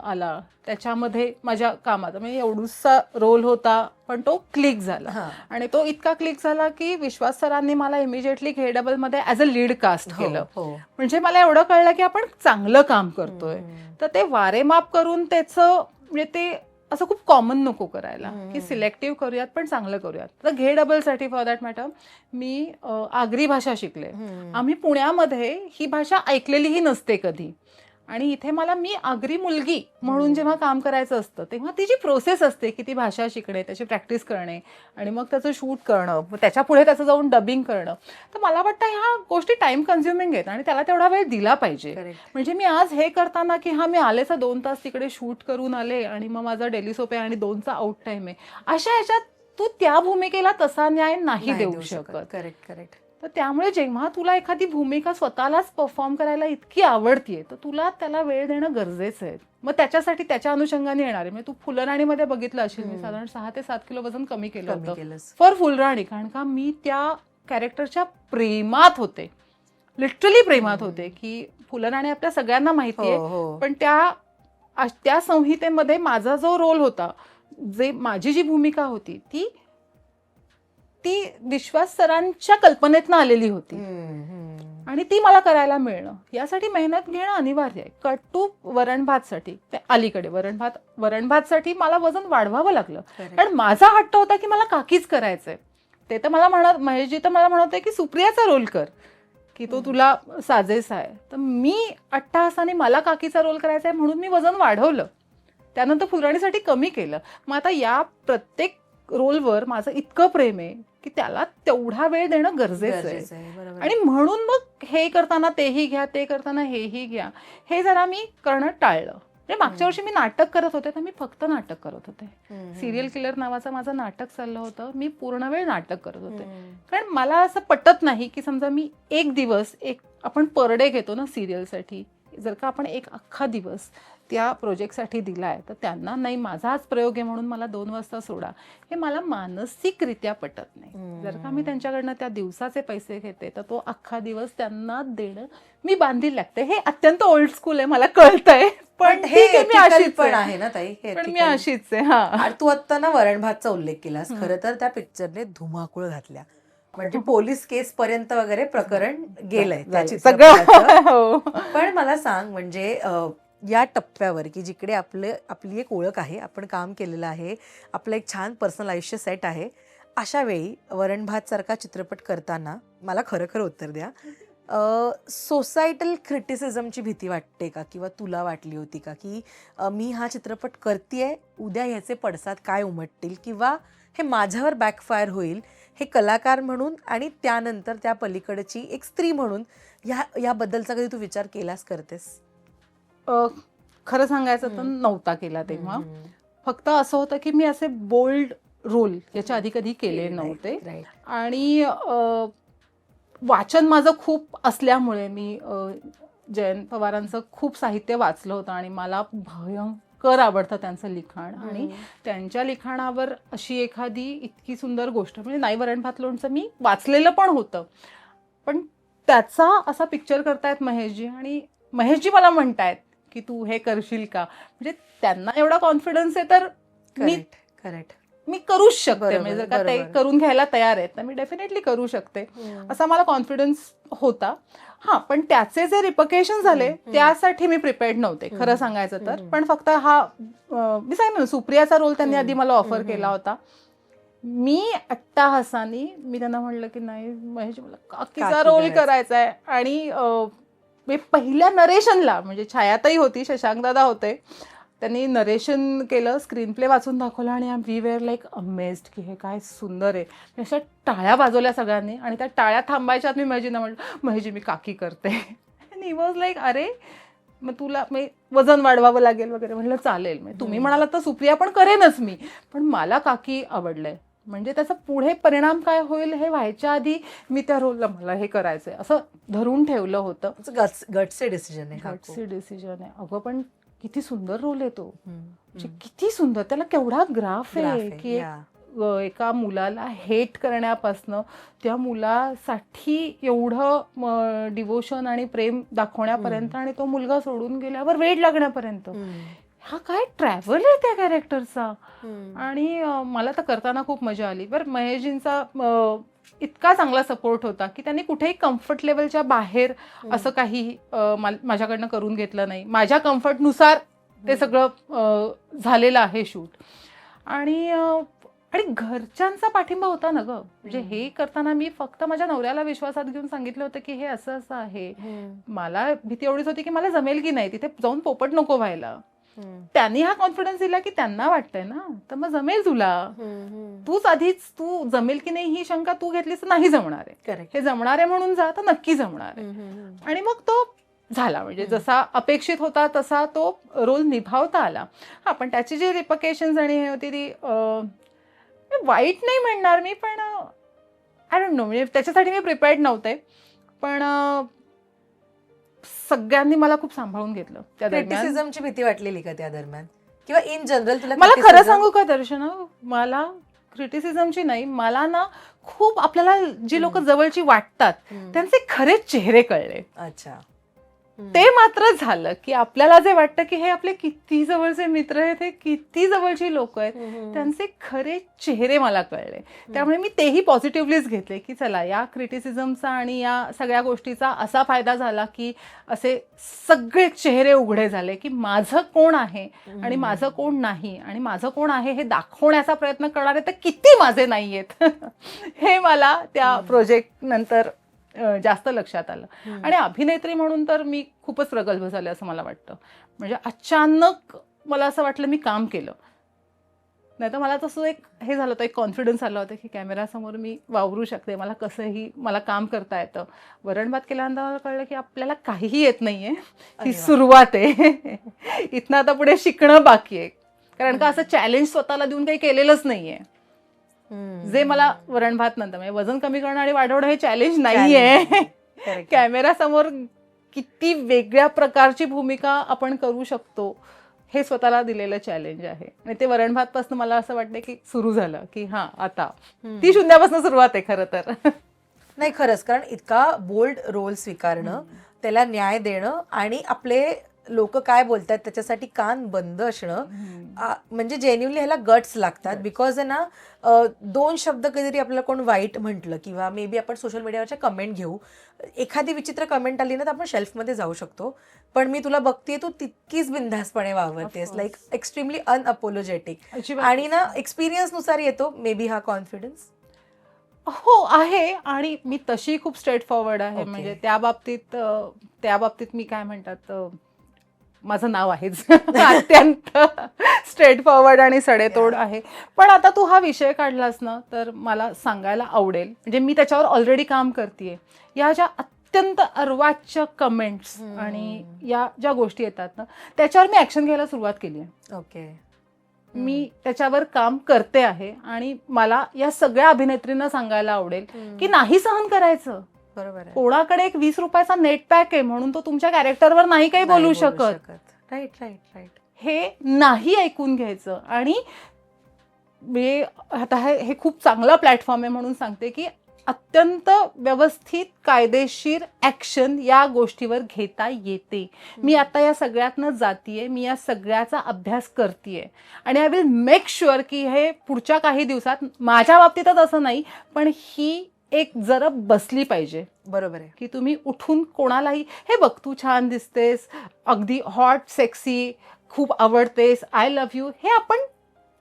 आला, त्याच्यामध्ये माझ्या कामाचा म्हणजे एवढूसा रोल होता पण तो क्लिक झाला. आणि तो इतका क्लिक झाला की विश्वास सरांनी मला इमिजिएटली घे डबल मध्ये ऍज अ लीड कास्ट केलं. म्हणजे मला एवढं कळलं की आपण चांगलं काम करतोय, तर ते वारेमाप करून त्याचं म्हणजे ते असं खूप कॉमन नको करायला, की सिलेक्टिव्ह करूयात पण चांगलं करूयात. तर घे डबलसाठी फॉर दॅट मॅटर मी आगरी भाषा शिकले. आम्ही पुण्यामध्ये ही भाषा ऐकलेलीही नसते कधी, आणि इथे मी आगरी मुलगी म्हणून जेव्हा काम करायचं असतं तेव्हा ती जी प्रोसेस असते की ती भाषा शिकणे, त्याची प्रॅक्टिस करणे आणि मग त्याचं शूट करणं, त्याच्या पुढे त्याचं जाऊन डबिंग करणं, तर मला वाटतं ह्या गोष्टी टाइम कन्झ्युमिंग आहेत आणि त्याला तेवढा वेळ दिला पाहिजे. म्हणजे मी आज हे करताना की मी आलेच 2 तास तिकडे शूट करून आले आणि मग माझा डेली सोप आहे आणि 2चा आउट टाइम आहे, अशा ह्याच्यात तू त्या भूमिकेला तसा न्याय नाही देऊ शकत.
Correct correct.
तर त्यामुळे जेव्हा तुला एखादी भूमिका स्वतःलाच परफॉर्म करायला इतकी आवडतीये तर तुला त्याला वेळ देणं गरजेचं आहे. मग त्याच्यासाठी त्याच्या अनुषंगाने येणार आहे. म्हणजे तू फुलराणीमध्ये बघितलं असेल, मी साधारण 6 ते 7 किलो वजन कमी केलं होतं फॉर फुलराणी, कारण का मी त्या कॅरेक्टरच्या प्रेमात होते, लिटरली प्रेमात होते. की फुलराणी आपल्या सगळ्यांना माहिती आहे, पण त्या संहितेमध्ये माझा जो रोल होता, माझी जी भूमिका होती ती विश्वास सरांच्या कल्पनेतनं आलेली होती आणि ती मला करायला मिळणं, यासाठी मेहनत घेणं अनिवार्य आहे. कट टू वरण भातसाठी अलीकडे वरण भातसाठी मला वजन वाढवावं लागलं, कारण माझा हट्ट होता की मला काकीच करायचंय. ते तर मला महेशजी तर मला म्हणत की सुप्रियाचा रोल कर, की तो तुला साजेसा आहे. तर मी अट्टहासाने मला काकीचा रोल करायचा आहे म्हणून मी वजन वाढवलं, त्यानंतर फुलराणीसाठी कमी केलं. मग आता या प्रत्येक रोलवर माझं इतकं प्रेम आहे की त्याला तेवढा वेळ देणं गरजेचं आहे. आणि म्हणून मग हे करताना तेही घ्या, ते करताना हेही घ्या, हे जरा मी करणं टाळलं. म्हणजे मागच्या वर्षी मी नाटक करत होते तर मी फक्त नाटक करत होते. सिरियल किलर नावाचं माझं नाटक चाललं होतं, मी पूर्ण वेळ नाटक करत होते. कारण मला असं पटत नाही की समजा मी एक दिवस आपण पर डे घेतो ना सिरियलसाठी, जर का आपण एक अख्खा दिवस त्या प्रोजेक्टसाठी दिलाय तर त्यांना नाही माझा हाच प्रयोग आहे म्हणून मला 2 वाजता सोडा, हे मला मानसिकरित्या पटत नाही. जर का मी त्यांच्याकडनं त्या दिवसाचे पैसे घेते तर तो अख्खा दिवस त्यांना देणं मी बांधील लागते. हे अत्यंत ओल्ड स्कूल आहे, मला कळतंय, पण
हे
मी अशीच
पण आहे ना ताई,
पण मी अशीच आहे. हा,
तू आता ना वरण भातचा उल्लेख केलास, खरं तर त्या पिक्चरने धुमाकूळ घातल्या, म्हणजे पोलीस केस पर्यंत वगैरे प्रकरण गेलंय त्या चित्रपटाचं. पण मला सांग, म्हणजे या टप्प्यावर की जिकडे आपली एक ओळख आहे, आपण काम केलेलं आहे, आपलं एक छान पर्सनल आयुष्य सेट आहे, अशा वेळी वरण भात सारखा चित्रपट करताना मला खरं उत्तर द्या, सोसायटल क्रिटिसिझमची भीती वाटते का, किंवा तुला वाटली होती का की मी हा चित्रपट करतेय, उद्या ह्याचे पडसाद काय उमटतील, किंवा हे माझ्यावर बॅकफायर होईल, हे कलाकार म्हणून आणि त्यानंतर त्या पलीकडची एक स्त्री म्हणून याबद्दलचा कधी तू विचार केलास, करतेस?
खरं सांगायचं तर नव्हता केला तेव्हा. फक्त असं होतं की मी असे बोल्ड रोल याच्या आधी कधी केले नव्हते, आणि वाचन माझं खूप असल्यामुळे मी जयंत पवारांचं खूप साहित्य वाचलं होतं आणि मला भयंकर भयंकर आवडतं त्यांचं लिखाण. आणि त्यांच्या लिखाणावर अशी एखादी इतकी सुंदर गोष्ट म्हणजे नाही वरण भात लोणचं मी वाचलेलं पण होतं, पण त्याचा असा पिक्चर करतायत महेशजी, आणि महेशजी मला म्हणतायत की तू हे करशील का, म्हणजे त्यांना एवढा कॉन्फिडन्स आहे तर मी करूच शकते. म्हणजे जर का ते करून घ्यायला तयार आहेत तर मी डेफिनेटली करू शकते असा मला कॉन्फिडन्स होता. हा, पण त्याचे जे रिपकेशन झाले त्यासाठी मी प्रिपेअर्ड नव्हते खरं सांगायचं तर. पण फक्त हा मी सांगितलं ना, सुप्रियाचा रोल त्यांनी आधी मला ऑफर केला होता. मी अट्टाहासानी मी त्यांना म्हणलं की नाही महेश, मला काकीचा रोल करायचा आहे. आणि मी पहिल्या नरेशनला म्हणजे छायाताई होती, शशांक दादा होते, त्यांनी नरेशन केलं, स्क्रीन प्ले वाचून दाखवला आणि वी वेअर लाईक अमेज्ड की हे काय सुंदर आहे. अशा टाळ्या वाजवल्या सगळ्यांनी आणि त्या टाळ्या थांबायच्यात मी महेशजींना म्हटलं महेशजी मी काकी करते. आणि ही वॉज लाईक अरे मग तुला वजन वाढवावं लागेल वगैरे. म्हटलं चालेल, म्हणजे तुम्ही म्हणालात तर सुप्रिया पण करेनच मी, पण मला काकी आवडलंय. म्हणजे त्याचा पुढे परिणाम काय होईल हे व्हायच्या आधी मी त्या रोलला मला हे करायचंय असं धरून ठेवलं होतं.
गट्सचे डिसिजन आहे.
गट्सचे डिसिजन आहे अगं, पण किती सुंदर रोल आहे तो. म्हणजे किती सुंदर, त्याला केवढा ग्राफ आहे की एका मुलाला हेट करण्यापासनं त्या मुलासाठी एवढं डिवोशन आणि प्रेम दाखवण्यापर्यंत आणि तो मुलगा सोडून गेल्यावर वेड लागण्यापर्यंत. हा काय ट्रॅव्हल आहे त्या कॅरेक्टरचा. आणि मला तर करताना खूप मजा आली. बरं, महेशजींचा इतका चांगला सपोर्ट होता की त्यांनी कुठेही कम्फर्ट लेवलच्या बाहेर असं काही माझ्याकडनं करून घेतलं नाही. माझ्या कम्फर्टनुसार ते सगळं झालेलं आहे शूट. आणि घरच्यांचा पाठिंबा होता ना गं. म्हणजे हे करताना मी फक्त माझ्या नवऱ्याला विश्वासात घेऊन सांगितलं होतं की हे असं असं आहे. मला भीती एवढीच होती की मला जमेल की नाही, तिथे जाऊन पोपट नको व्हायला. त्यांनी हा कॉन्फिडन्स दिला की त्यांना वाटतंय ना तर मग जमेल तुला, तूच आधीच तू जमेल की नाही ही शंका तू घेतलीस तर नाही जमणार आहे. हे जमणार आहे म्हणून जा तर नक्की जमणार आहे. आणि मग तो झाला, म्हणजे जसा अपेक्षित होता तसा तो रोल निभावता आला. हा, पण त्याची जी रिपकेशन्स आणि हे होती ती वाईट नाही म्हणणार मी, पण आय डोंट नो, म्हणजे त्याच्यासाठी मी प्रिपेअर्ड नव्हते. पण सगळ्यांनी मला खूप सांभाळून घेतलं त्या दरम्यान.
क्रिटिसिझमची भीती वाटलेली का त्या दरम्यान, किंवा इन जनरल तुला?
मला खरं सांगू का दर्शना, मला क्रिटिसिझमची नाही, मला ना खूप आपल्याला जी लोक जवळची वाटतात त्यांचे खरे चेहरे कळले.
अच्छा,
ते मात्र झालं की आपल्याला जे वाटतं की हे आपले किती जवळचे मित्र आहेत, हे किती जवळची लोक आहेत, त्यांचे खरे चेहरे मला कळले. त्यामुळे मी तेही पॉझिटिव्हलीच घेतले की चला या क्रिटिसिझमचा आणि या सगळ्या गोष्टीचा असा फायदा झाला की असे सगळे चेहरे उघडे झाले की माझं कोण आहे आणि माझं कोण नाही, आणि माझं कोण आहे हे दाखवण्याचा प्रयत्न करणारे तर किती माझे नाही आहेत हे मला त्या प्रोजेक्ट नंतर जास्त लक्षात आलं. आणि अभिनेत्री म्हणून तर मी खूपच प्रगल्भ झाले असं मला वाटतं. म्हणजे अचानक मला असं वाटलं मी काम केलं, नाही तर मला तसं एक हे झालं होतं, एक कॉन्फिडन्स आला होता की कॅमेरासमोर मी वावरू शकते, मला कसंही मला काम करता येतं. वरण भात केल्यानंतर मला कळलं की आपल्याला काहीही येत नाहीये, ही सुरुवात आहे. इथनं आता पुढे शिकणं बाकी आहे, कारण का असं चॅलेंज स्वतःला देऊन काही केलेलंच नाहीये. जे मला वरण भात नंतर म्हणजे वजन कमी करणं आणि वाढवणं हे चॅलेंज नाहीये. कॅमेरा समोर किती वेगळ्या प्रकारची भूमिका आपण करू शकतो हे स्वतःला दिलेलं चॅलेंज आहे. आणि ते वरण भात पासून मला असं वाटतं की सुरू झालं की हा आता ती शून्यापासून सुरुवात आहे खरं तर.
नाही, खरंच, कारण इतका बोल्ड रोल स्वीकारणं, त्याला न्याय देणं आणि आपले लोक काय बोलतात त्याच्यासाठी कान बंद असणं, म्हणजे जेन्युअनली ह्याला गट्स लागतात. बिकॉज आहे ना, दोन शब्द कधीतरी आपल्याला कोण वाईट म्हटलं किंवा मे बी आपण सोशल मीडियावरच्या कमेंट घेऊ, एखादी विचित्र कमेंट आली ना तर आपण शेल्फमध्ये जाऊ शकतो. पण मी तुला बघतेय तू तितकीच बिनधास्तपणे वावरतेस, लाईक एक्स्ट्रीमली अनअपोलोजेटिक. आणि ना एक्सपिरियन्सनुसार येतो मे बी हा कॉन्फिडन्स.
हो आहे, आणि मी तशी खूप स्ट्रेट फॉरवर्ड आहे. म्हणजे त्या बाबतीत मी काय म्हणतात, माझं नाव आहेच अत्यंत स्ट्रेट फॉरवर्ड आणि सडेतोड आहे. पण आता तू हा विषय काढलास ना तर मला सांगायला आवडेल, म्हणजे मी त्याच्यावर ऑलरेडी काम करतेय. या ज्या अत्यंत अर्वाच्य कमेंट्स आणि या ज्या गोष्टी येतात ना त्याच्यावर मी ऍक्शन घ्यायला सुरुवात केली आहे.
ओके,
मी त्याच्यावर काम करते आहे. आणि मला या सगळ्या अभिनेत्रींना सांगायला आवडेल की नाही सहन करायचं.
बरोबर आहे.
कोणाकडे एक 20 रुपयाचा नेट पॅक आहे म्हणून तो तुमच्या कॅरेक्टरवर नाही काही बोलू शकत.
Right right right.
हे नाही ऐकून घ्यायचं. आणि मी आता हे खूप चांगला प्लॅटफॉर्म आहे म्हणून सांगते की अत्यंत व्यवस्थित कायदेशीर ॲक्शन या गोष्टीवर घेता येते. मी आता या सगळ्यातनं जातीये, मी या सगळ्याचा अभ्यास करतेय आणि आय विल मेक शुअर की हे पुढच्या काही दिवसात, माझ्या बाबतीतच असं नाही पण ही एक जरा बसली पाहिजे.
बरोबर आहे
की तुम्ही उठून कोणालाही हे बघ तू छान दिसतेस, अगदी हॉट सेक्सी, खूप आवडतेस, आय लव्ह यू, हे आपण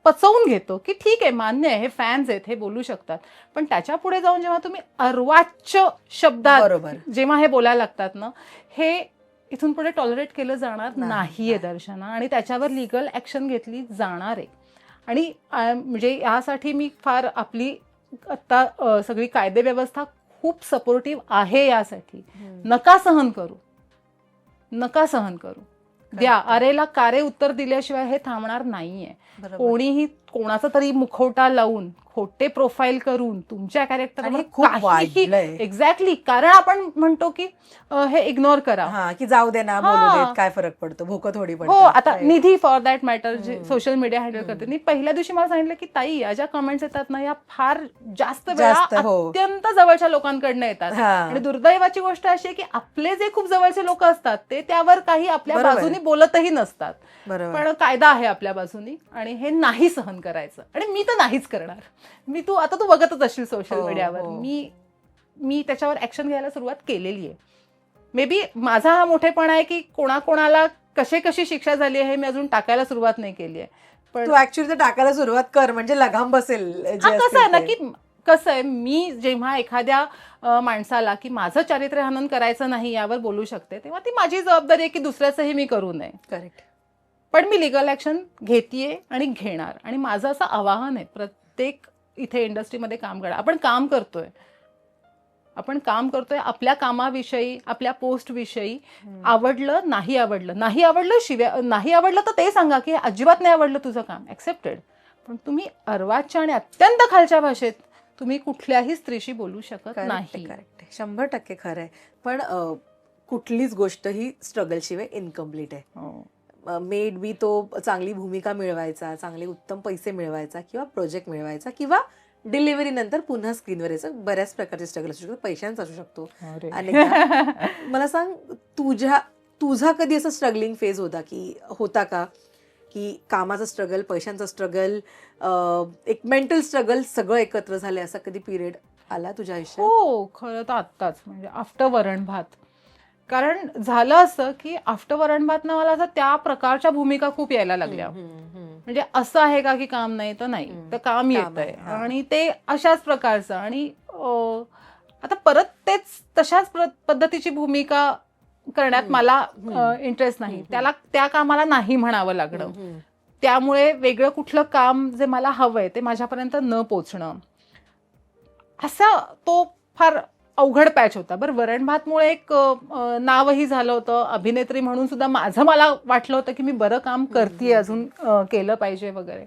पचवून घेतो की ठीक आहे, मान्य आहे, हे फॅन्स आहेत, हे बोलू शकतात. पण त्याच्या पुढे जाऊन जेव्हा तुम्ही अर्वाच्य शब्दात
बरोबर.
जेव्हा हे बोलायला लागतात ना, हे इथून पुढे टॉलरेट केलं जाणार नाहीये दर्शना, आणि त्याच्यावर लिगल ॲक्शन घेतली जाणार आहे. आणि म्हणजे यासाठी मी फार आपली आता सगळी कायदेव्यवस्था खूप सपोर्टिव्ह आहे. यासाठी नका सहन करू, नका सहन करू, द्या. अरेला कारे उत्तर दिल्याशिवाय हे थांबणार नाहीये. कोणीही कोणाचा तरी मुखवटा लावून, खोटे प्रोफाईल करून तुमच्या कॅरेक्टरवर
खूप वाढलंय.
एक्झॅक्टली. कारण आपण म्हणतो की हे इग्नोर करा,
की जाऊ दे ना, बोलू देत, काय फरक पडतो, भोकं थोडी पडतं.
हो, आता निधी फॉर दॅट मॅटर जे सोशल मीडिया हँडल करते, मी पहिल्या दिवशी मला सांगितलं की ताई, या ज्या कमेंट्स येतात ना, या फार जास्त वेळा अत्यंत जवळच्या लोकांकडनं येतात. आणि दुर्दैवाची गोष्ट अशी आहे की आपले जे खूप जवळचे लोक असतात ते त्यावर काही आपल्या बाजूनी बोलतही नसतात. पण कायदा आहे आपल्या बाजूनी आणि हे नाही सहन करायचं. आणि मी तर नाहीच करणार. आता तू बघतच असशील सोशल मीडियावर, मी त्याच्यावर ऍक्शन घ्यायला सुरुवात केलेली आहे. मे बी माझा हा मोठेपणा आहे की कोणाकोणाला कशी शिक्षा झाली आहे हे मी अजून टाकायला सुरुवात नाही केली आहे. पण
तू ऍक्च्युअली तर टाकायला सुरुवात कर, म्हणजे लगाम बसेल.
कसं आहे ना की कसं आहे, मी जेव्हा एखाद्या माणसाला की माझं चारित्र्यहनन करायचं नाही यावर बोलू शकते, तेव्हा ती माझी जबाबदारी आहे की दुसऱ्याचंही मी करू नये.
करेक्ट.
पण मी लिगल ॲक्शन घेतीये आणि घेणार. आणि माझं असं आवाहन आहे प्रत्येक इथे इंडस्ट्रीमध्ये काम करा. आपण काम करतोय, आपल्या कामाविषयी, आपल्या पोस्टविषयी, आवडलं नाही आवडलं तर ते सांगा की अजिबात नाही आवडलं तुझं काम, ऍक्सेप्टेड. पण तुम्ही अर्वाच्य आणि अत्यंत खालच्या भाषेत तुम्ही कुठल्याही स्त्रीशी बोलू शकत नाही.
100% खरं आहे. पण कुठलीच गोष्ट ही स्ट्रगल शिवाय इनकम्प्लीट आहे. मेड बी तो चांगली भूमिका मिळवायचा, चांगले उत्तम पैसे मिळवायचा, किंवा प्रोजेक्ट मिळवायचा, किंवा डिलिव्हरी नंतर पुन्हा स्क्रीनवर यायचं. बऱ्याच प्रकारचे स्ट्रगल असू शकतो, पैशांचा असू शकतो अनेकदा. मला सांग, तुझा कधी असं स्ट्रगलिंग फेज होता का की कामाचा स्ट्रगल, पैशांचा स्ट्रगल, एक मेंटल स्ट्रगल सगळं एकत्र झालं, असा कधी पिरियड आला तुझ्या आयुष्यात?
हो, खरं तर आत्ताच, म्हणजे आफ्टर वरण भात. कारण झालं असं की आफ्टर वरण भात ना मला असं त्या प्रकारच्या भूमिका खूप यायला लागल्या. म्हणजे असं आहे का की काम नाही तर नाही, तर काम येत आहे आणि ते अशाच प्रकारचं. आणि आता परत तशाच पद्धतीची भूमिका करण्यात मला इंटरेस्ट नाही. त्या कामाला नाही म्हणावं लागणं, त्यामुळे वेगळं कुठलं काम जे मला हवंय ते माझ्यापर्यंत न पोचणं, असा तो फार अवघड पॅच होता. बरं, वरण भातमुळे एक नावही झालं होतं, अभिनेत्री म्हणून सुद्धा मला वाटलं होतं की मी बरं काम करतेय, अजून केलं पाहिजे वगैरे.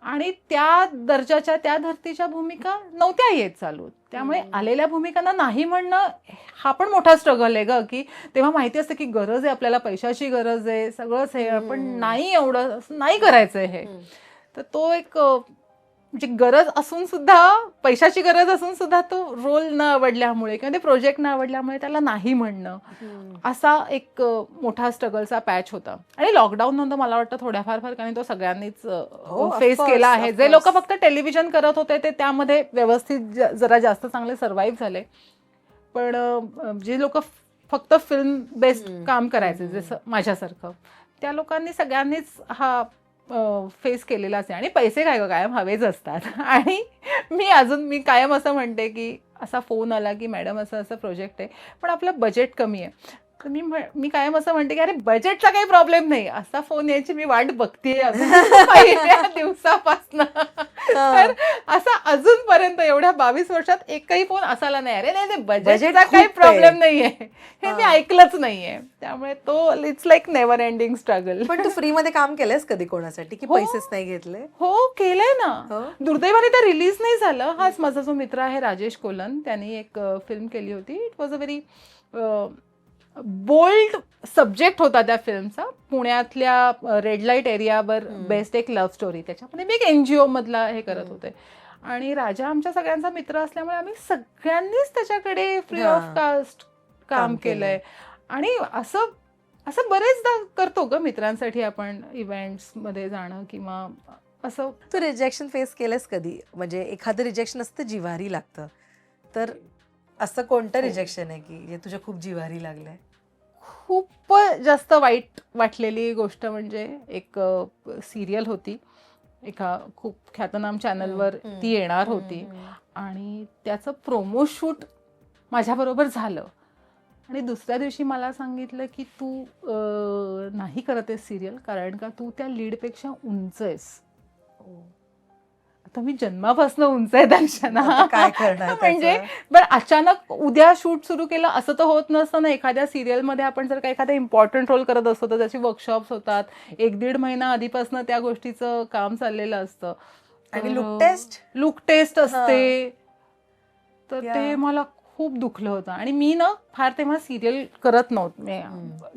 आणि त्या दर्जाच्या, त्या धर्तीच्या भूमिका नव्हत्या येत चालू. त्यामुळे आलेल्या भूमिकांना नाही म्हणणं हा पण मोठा स्ट्रगल आहे ग. की तेव्हा माहिती असतं की गरज आहे, आपल्याला पैशाची गरज आहे, सगळंच आहे, पण नाही, एवढं नाही करायचंय हे. तर तो एक म्हणजे गरज असून सुद्धा, पैशाची गरज असून सुद्धा तो रोल न आवडल्यामुळे किंवा ते प्रोजेक्ट न आवडल्यामुळे त्याला नाही म्हणणं, असा एक मोठा स्ट्रगलचा पॅच होता. आणि लॉकडाऊन नंतर मला वाटतं थोड्याफार फरकाने तो सगळ्यांनीच फेस केला आहे. जे लोक फक्त टेलिव्हिजन करत होते ते त्यामध्ये व्यवस्थित जरा जास्त चांगले सर्व्हाइव्ह झाले. पण जे लोक फक्त फिल्म बेस्ड काम करायचे, जसं माझ्यासारखं, त्या लोकांनी सगळ्यांनीच हा फेस केलेलाच आहे. आणि पैसे कायम हवेच असतात. आणि मी कायम असं म्हणते की असा फोन आला की मॅडम असं प्रोजेक्ट आहे पण आपलं बजेट कमी आहे, तर मी कायम असं म्हणते की अरे बजेटचा काही प्रॉब्लेम नाही, असा फोन यायची मी वाट बघतेय पहिल्या दिवसापासून. तर असा अजूनपर्यंत एवढ्या 22 वर्षात एकही फोन असाला नाही, अरे नाही बजेटचा काही प्रॉब्लेम नाहीये, हे मी ऐकलंच नाहीये. त्यामुळे तो it's like never ending struggle.
पण तू फ्री मध्ये काम केलंयस कधी कोणासाठी की पैसेच नाही घेतले?
हो, केलंय ना. दुर्दैवाने ते रिलीज नाही झालं. हाच माझा जो मित्र आहे राजेश कोलन, त्यांनी एक फिल्म केली होती. It was a very bold subject होता त्या फिल्मचा. पुण्यातल्या रेड लाईट एरियावर बेस्ट एक लव्ह स्टोरी. त्याच्यामध्ये मी एक NGO मधला हे करत होते आणि राजा आमच्या सगळ्यांचा मित्र असल्यामुळे आम्ही सगळ्यांनीच त्याच्याकडे फ्री ऑफ कास्ट काम केलंय. आणि असं असं बरेचदा करतो ग मित्रांसाठी आपण इव्हेंट्स मध्ये जाणं किंवा असं.
तू रिजेक्शन फेस केलंस कधी? म्हणजे एखादं रिजेक्शन असतं जिव्हारी लागतं, तर असं कोणतं रिजेक्शन आहे की जे तुझ्या खूप जिव्हारी लागलंय?
खूप जास्त वाईट वाटलेली गोष्ट म्हणजे एक सिरियल होती एका खूप ख्यातनाम चॅनलवर, ती येणार होती आणि त्याचं प्रोमो शूट माझ्याबरोबर झालं आणि दुसऱ्या दिवशी मला सांगितलं की तू नाही करत आहेस सिरियल कारण का तू त्या लीडपेक्षा उंच आहेस. आता मी जन्मापासून उंच आहे दर्शना,
आता काय करणार
म्हणजे
त्याचं?
बरं अचानक उद्या शूट सुरू केलं असं तर होत नसतं ना. एखाद्या सिरियलमध्ये आपण जर का एखादा इम्पॉर्टंट रोल करत असतो तर त्याची वर्कशॉप्स होतात, 1-1.5 महिना आधीपासून त्या गोष्टीचं काम चाललेलं असतं
आणि लुक टेस्ट
असते. तर ते मला खूप दुखलं होतं आणि मी ना फार तेव्हा सिरियल करत नव्हते.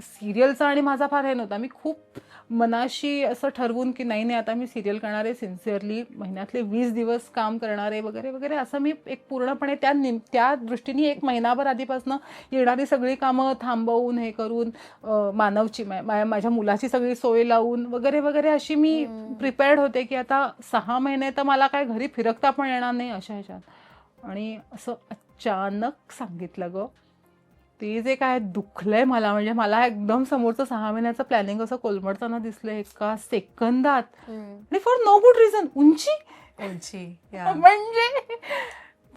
सिरियलचा आणि माझा फार हे नव्हता. मी खूप मनाशी असं ठरवून की नाही आता मी सिरियल करणार आहे, सिन्सिअरली महिन्यातले 20 दिवस काम करणार आहे वगैरे वगैरे, असं मी एक पूर्णपणे त्या दृष्टीने 1 महिनाभर आधीपासून येणारी सगळी कामं थांबवून हे करून मानवची माझ्या मुलाची सगळी सोय लावून वगैरे वगैरे अशी मी प्रिपेअर्ड होते की आता 6 महिने तर मला काय घरी फिरकता पण येणार नाही अशा ह्याच्यात. आणि असं अचानक सांगितलं ग. ते जे काय दुखलंय मला, म्हणजे मला एकदम समोरचं 6 महिन्याचं प्लॅनिंग असं कोलमडताना दिसलं एका सेकंदात. आणि फॉर नो गुड रिझन. उंची म्हणजे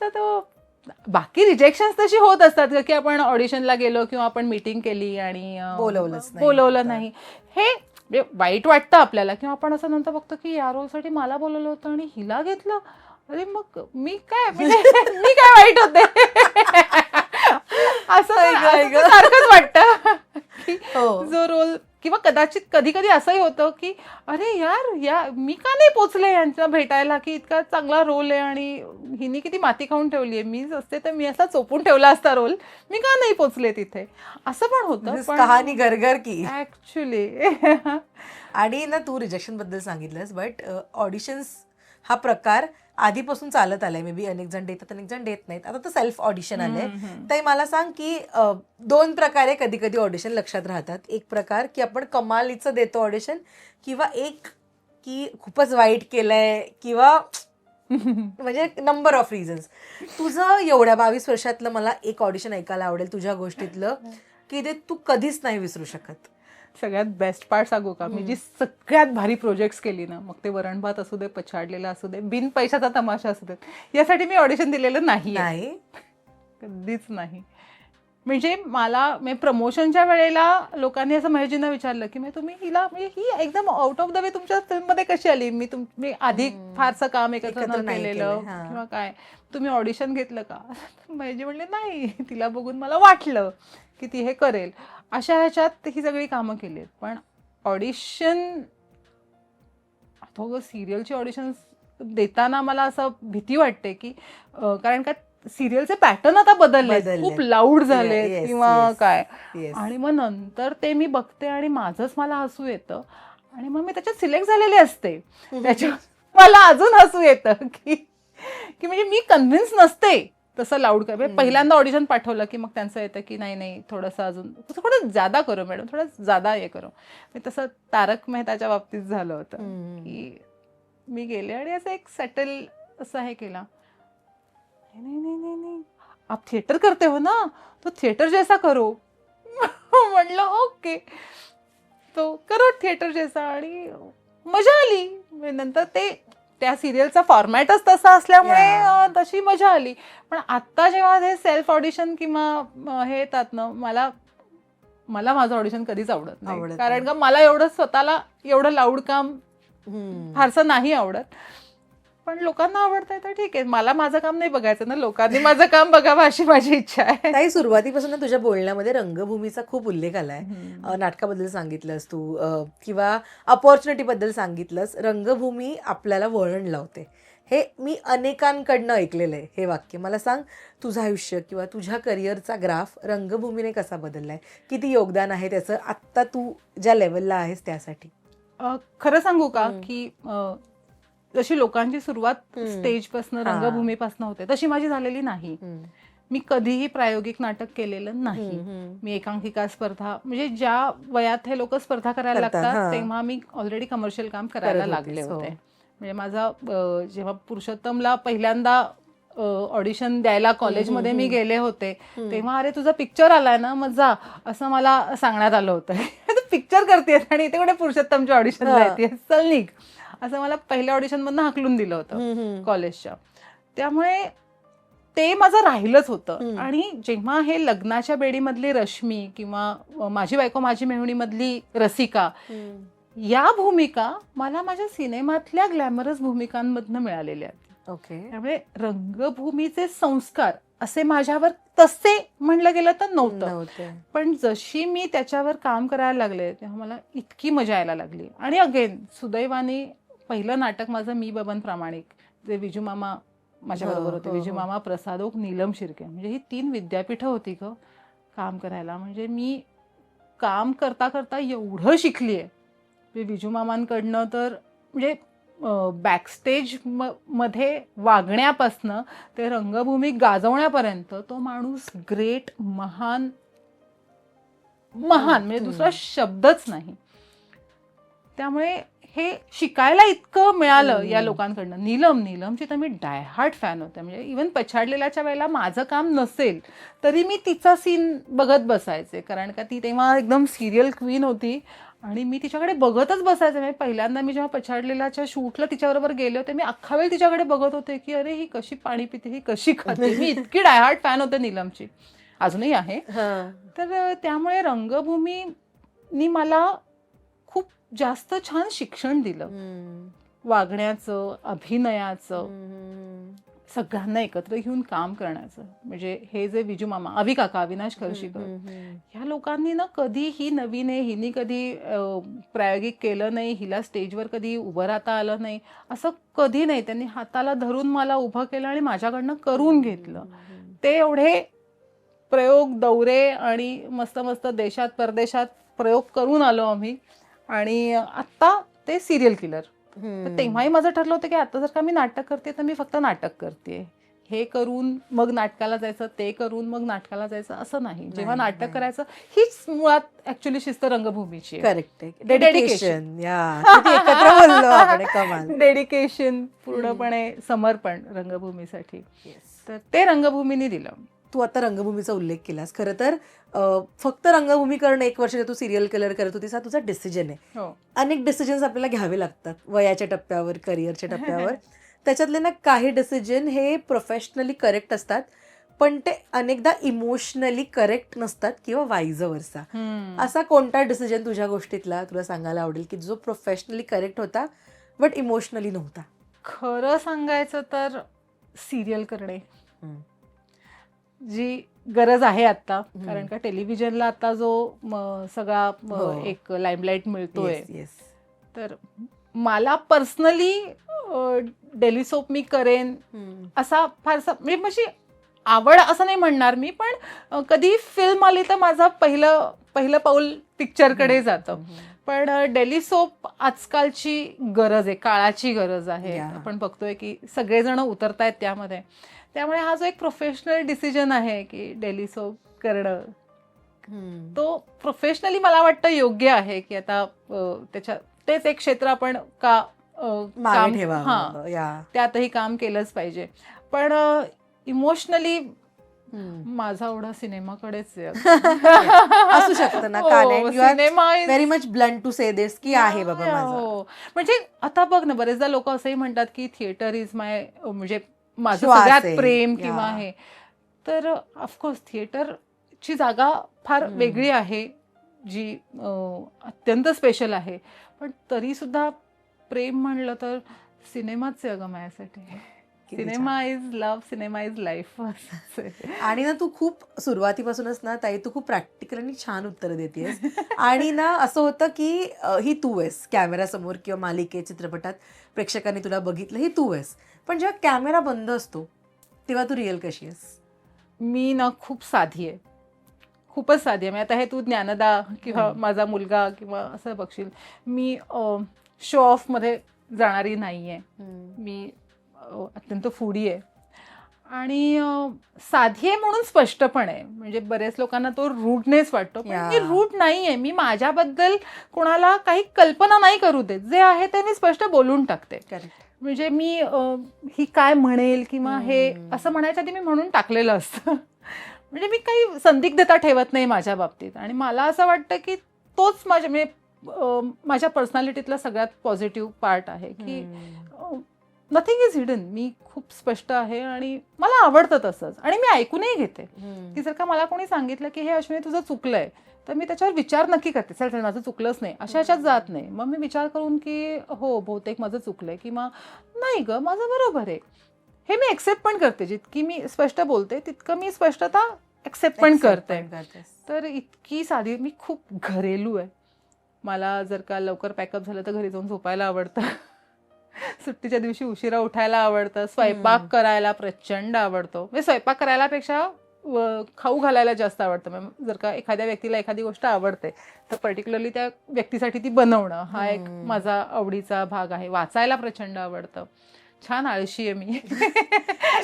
तर तो बाकी रिजेक्शन्स तशी होत असतात की आपण ऑडिशनला गेलो किंवा आपण मीटिंग केली आणि बोलवलं नाही, हे वाईट वाटतं आपल्याला किंवा आपण असं नंतर बघतो की या रोलसाठी मला बोलवलं होतं आणि हिला घेतलं. अरे मग मी काय मी काय वाईट होते असं सारखंच वाटतं की जो रोल किंवा कदाचित कधी कधी असंही होतं की अरे यार मी का नाही पोचले यांच्या भेटायला की इतका चांगला रोल आहे आणि हिने किती माती खाऊन ठेवली आहे, मी असते तर मी असा चोपून ठेवला असता रोल, मी का नाही पोचले तिथे, असं पण होतं.
कहाणी गरगर की
ऍक्च्युली.
आणि ना तू रिजेक्शन बद्दल सांगितलंस, बट ऑडिशन्स हा प्रकार आधीपासून चालत आलाय. मे बी अनेक जण देतात अनेक जण देत नाहीत. आता तर सेल्फ ऑडिशन आलंय. तर मला सांग की 2 प्रकारे कधी कधी ऑडिशन लक्षात राहतात. एक प्रकार की आपण कमालीचं देतो ऑडिशन, किंवा एक की खूपच वाईट केलंय किंवा म्हणजे नंबर ऑफ रिझन्स. तुझं एवढ्या 22 वर्षातलं मला एक ऑडिशन ऐकायला आवडेल तुझ्या गोष्टीतलं की ते तू कधीच नाही विसरू शकत.
सगळ्यात बेस्ट पार्ट सांगू का? मी जी सगळ्यात भारी प्रोजेक्ट्स केली ना, मग ते वरण भात असू दे, पछाडलेला असू दे, बिन पैशाचा तमाशा असू दे, यासाठी मी ऑडिशन दिलेलं नाही, कधीच नाही. म्हणजे मला प्रमोशनच्या वेळेला लोकांनी असं महेशजींना विचारलं की तुम्ही हिला म्हणजे ही एकदम आउट ऑफ द वे तुमच्या फिल्ममध्ये कशी आली, मी आधी फारसं काम एकत्र केलेलं किंवा काय, तुम्ही ऑडिशन घेतलं का? महेशजी म्हणले नाही, तिला बघून मला वाटलं की ती हे करेल. अशा ह्याच्यात ही सगळी कामं केली आहेत. पण ऑडिशन आता सिरियलची ऑडिशन देताना मला असं भीती वाटते की कारण का सिरियलचे पॅटर्न आता बदलले, खूप लाऊड झाले किंवा काय, आणि मग नंतर ते मी बघते आणि माझंच मला हसू येतं आणि मग मी त्याच्यात सिलेक्ट झालेले असते, त्याच्यात मला अजून हसू येतं की म्हणजे मी कन्व्हिन्स नसते तसं लाऊड कर. पहिल्यांदा ऑडिशन पाठवलं की मग त्यांचं येतं की नाही थोडंसं अजून थोडं ज्यादा करो मॅडम, थोडं ज्यादा हे करो. तसं तारक मेहताच्या बाबतीत झालं होतं की मी गेले आणि असं एक सेटल असं हे केला, नहीं आप थिएटर करते हो ना, तो थिएटर जैसा करो. म्हणलं ओके, तो करो थिएटर जैसा, आणि मजा आली. नंतर त्या सिरियलचा फॉर्मॅटच तसा असल्यामुळे तशी मजा आली. पण आता जेव्हा हे सेल्फ ऑडिशन किंवा हे येतात ना, मला माझं ऑडिशन कधीच आवडत नाही, कारण का मला एवढं स्वतःला एवढं लाऊड काम फारसं नाही आवडत. पण लोकांना आवडतंय तर ठीक आहे, मला माझं काम नाही बघायचं ना, लोकांनी माझं काम बघावं अशी माझी इच्छा आहे.
ताई, सुरुवातीपासून तुझ्या बोलण्यामध्ये रंगभूमीचा खूप उल्लेख आलाय. नाटकाबद्दल सांगितलंस तू किंवा अपॉर्च्युनिटी बद्दल सांगितलंस. रंगभूमी आपल्याला वळण लावते हे मी अनेकांकडनं ऐकलेलं आहे हे वाक्य. मला सांग, तुझं आयुष्य किंवा तुझ्या करिअरचा ग्राफ रंगभूमीने कसा बदललाय? किती योगदान आहे त्याचं आत्ता तू ज्या लेवलला आहेस त्यासाठी?
खरं सांगू का की जशी लोकांची सुरुवात स्टेजपासून
हा.
रंगभूमीपासून होते तशी माझी झालेली नाही. मी कधीही प्रायोगिक नाटक केलेलं नाही. मी एकांकिका स्पर्धा म्हणजे ज्या वयात हे लोक स्पर्धा करायला
करतात,
लागतात
हा.
तेव्हा मी ऑलरेडी कमर्शियल काम करायला
करत
लागले
होतीस, हो.
होते. म्हणजे माझा जेव्हा पुरुषोत्तमला पहिल्यांदा ऑडिशन द्यायला कॉलेजमध्ये मी गेले होते तेव्हा अरे तुझा पिक्चर आलाय ना मग जा असं मला सांगण्यात आलं होतं. तू पिक्चर करतेस आणि इथे कुठे पुरुषोत्तमच्या ऑडिशनला येतेस, चल निघ असं मला पहिल्या ऑडिशन मधनं हाकलून दिलं होतं कॉलेजच्या. त्यामुळे ते माझं राहिलंच होतं. आणि जेव्हा हे लग्नाच्या बेडीमधली रश्मी किंवा माझी बायको माझी मेहुणी मधली रसिका या भूमिका मला माझ्या सिनेमातल्या ग्लॅमरस भूमिकांमधनं मिळालेल्या आहेत.
ओके.
त्यामुळे रंगभूमीचे संस्कार असे माझ्यावर तसे म्हणलं गेलं तर नव्हतं. पण जशी मी त्याच्यावर काम करायला लागले तेव्हा मला इतकी मजा यायला लागली. आणि अगेन सुदैवाने पहिलं नाटक माझं मी बबन प्रामाणिक, जे विजू मामा माझ्याबरोबर होते, विजू मामा, प्रसाद ओक, नीलम शिर्के, म्हणजे ही 3 विद्यापीठं होती ग काम करायला. म्हणजे मी काम करता करता एवढं शिकलीये विजू मामांकडनं. तर म्हणजे बॅकस्टेज मध्ये वागण्यापासनं ते रंगभूमी गाजवण्यापर्यंत तो माणूस ग्रेट, महान महान म्हणजे दुसरा शब्दच नाही. त्यामुळे हे शिकायला इतकं मिळालं या लोकांकडनं. नीलमची तर मी डायहार्ट फॅन होते. म्हणजे इव्हन पछाडलेल्याच्या वेळेला माझं काम नसेल तरी मी तिचा सीन बघत बसायचे, कारण का ती तेव्हा एकदम सिरियल क्वीन होती आणि मी तिच्याकडे बघतच बसायचे. म्हणजे पहिल्यांदा मी जेव्हा पछाडलेल्याच्या शूटला तिच्याबरोबर गेले होते मी अख्खा वेळ तिच्याकडे बघत होते की अरे ही कशी पाणी पिते, ही कशी खाते. मी इतकी डायहार्ट फॅन होते नीलमची, अजूनही आहे. तर त्यामुळे रंगभूमीनी मला खूप जास्त छान शिक्षण दिलं वागण्याचं, अभिनयाचं, सगळ्यांना एकत्र घेऊन काम करण्याचं. म्हणजे हे जे विजू मामा, अभि काका, अविनाश खर्शीकर, ह्या लोकांनी ना कधी ही नवीन आहे, हिने कधी प्रायोगिक केलं नाही, हिला स्टेजवर कधी उभं राहता आलं नाही असं कधी नाही. त्यांनी हाताला धरून मला उभं केलं आणि माझ्याकडनं करून घेतलं. ते एवढे प्रयोग, दौरे आणि मस्त मस्त देशात परदेशात प्रयोग करून आलो आम्ही. आणि आत्ता ते सिरियल किलर. तर तेव्हाही माझं ठरलं होतं की आता जर का मी नाटक करते तर मी फक्त नाटक करते, हे करून मग नाटकाला जायचं, ते करून मग नाटकाला जायचं असं नाही. जेव्हा नाटक करायचं हीच मुळात ऍक्च्युली शिस्त रंगभूमीची आहे.
करेक्ट. डेडिकेशन. एकत्र बोललो आपण, कमाल.
डेडिकेशन, पूर्णपणे समर्पण रंगभूमीसाठी. तर ते रंगभूमीने दिलं.
तू आता रंगभूमीचा उल्लेख केलास. खरं तर फक्त रंगभूमी करणं, 1 वर्ष तू सिरियल किलर करत होतीस, हा तुझा डिसिजन आहे. अनेक डिसिजन्स आपल्याला घ्यावे लागतात वयाच्या टप्प्यावर, करिअरच्या टप्प्यावर. त्याच्यातले ना काही डिसिजन हे प्रोफेशनली करेक्ट असतात पण ते अनेकदा इमोशनली करेक्ट नसतात किंवा वाईज वर्सा. असा कोणता डिसिजन तुझ्या गोष्टीतला तुला सांगायला आवडेल की जो प्रोफेशनली करेक्ट होता बट इमोशनली नव्हता?
खरं सांगायचं तर सिरियल करणे जी गरज आहे आता, कारण का टेलिव्हिजनला आता जो सगळा एक लाईमलाईट मिळतोय. तर मला पर्सनली डेली सोप मी करेन असा फारसा, म्हणजे माझी आवड असं नाही म्हणणार मी, पण कधी फिल्म आली तर माझं पहिलं पाऊल पिक्चरकडे जातं. पण डेली सोप आजकालची गरज आहे, काळाची गरज आहे. आपण बघतोय की सगळेजण उतरतायत त्यामध्ये. त्यामुळे हा जो एक प्रोफेशनल डिसिजन आहे की डेली सोप करणं, तो प्रोफेशनली मला वाटतं योग्य आहे की आता तेच एक क्षेत्र आपण का काम त्यातही काम केलंच पाहिजे. पण इमोशनली माझा एवढा सिनेमाकडेच
असू शकतं ना.
Cinema
very much blunt to say this की आहे बाबा माझं.
म्हणजे आता बघ ना, बरेचदा लोक असंही म्हणतात की थिएटर इज माय, म्हणजे माझं सगळ्यात प्रेम किंवा आहे. तर ऑफकोर्स थिएटरची जागा फार वेगळी आहे, जी अत्यंत स्पेशल आहे. पण तरी सुद्धा प्रेम म्हणलं तर सिनेमाच आहे अगं माझ्यासाठी. Cinema is love, cinema is life.
आणि ना तू खूप सुरुवातीपासूनच ना ताई तू खूप प्रॅक्टिकल आणि छान उत्तरं देतेस. आणि ना असं होतं की ही तू आहेस कॅमेरासमोर किंवा मालिके चित्रपटात प्रेक्षकांनी तुला बघितलं ही तू आहेस, पण जेव्हा कॅमेरा बंद असतो तेव्हा तू रिअल कशी आहेस?
मी ना खूप साधी आहे, खूपच साधी आहे. म्हणजे आता हे तू ज्ञानदा किंवा माझा मुलगा किंवा असं बघशील, मी शो ऑफमध्ये जाणारी नाही आहे. मी अत्यंत फूडी आहे आणि साधी आहे म्हणून स्पष्टपण आहे. म्हणजे बऱ्याच लोकांना तो रूडनेस वाटतो, पण मी रूड नाही आहे. मी माझ्याबद्दल कोणाला काही कल्पना नाही करू देत. जे आहे ते मी स्पष्ट बोलून टाकते. म्हणजे मी ही काय म्हणेल किंवा हे असं म्हणायच्या आधी मी म्हणून टाकलेलं असतं. म्हणजे मी काही संदिग्धता ठेवत नाही माझ्या बाबतीत. आणि मला असं वाटतं की तोच माझ्या पर्सनॅलिटीतला सगळ्यात पॉझिटिव्ह पार्ट आहे की नथिंग इज हिडन. मी खूप स्पष्ट आहे आणि मला आवडतं तसंच. आणि मी ऐकूनही घेते की जर का मला कोणी सांगितलं की हे अश्विनी तुझं चुकलंय, तर मी त्याच्यावर विचार नक्की करते. चल माझं चुकलंच नाही अशा ह्याच्यात जात नाही. मग मी विचार करून की हो बहुतेक माझं चुकलंय किंवा नाही ग माझं बरोबर आहे, हे मी एक्सेप्ट पण करते. जितकी मी स्पष्ट बोलते तितकं मी स्पष्टता एक्सेप्ट पण करते. तर इतकी साधी, मी खूप घरेलू आहे. मला जर का लवकर पॅकअप झालं तर घरी जाऊन झोपायला आवडतं. सुट्टीच्या दिवशी उशिरा उठायला आवडतं. स्वयंपाक करायला प्रचंड आवडतो. म्हणजे स्वयंपाक करायला पेक्षा खाऊ घालायला जास्त आवडतं. जर का एखाद्या व्यक्तीला एखादी गोष्ट आवडते तर पर्टिक्युलरली त्या व्यक्तीसाठी ती बनवणं हा एक माझा आवडीचा भाग आहे. वाचायला प्रचंड आवडतं. छान आळशी आहे मी.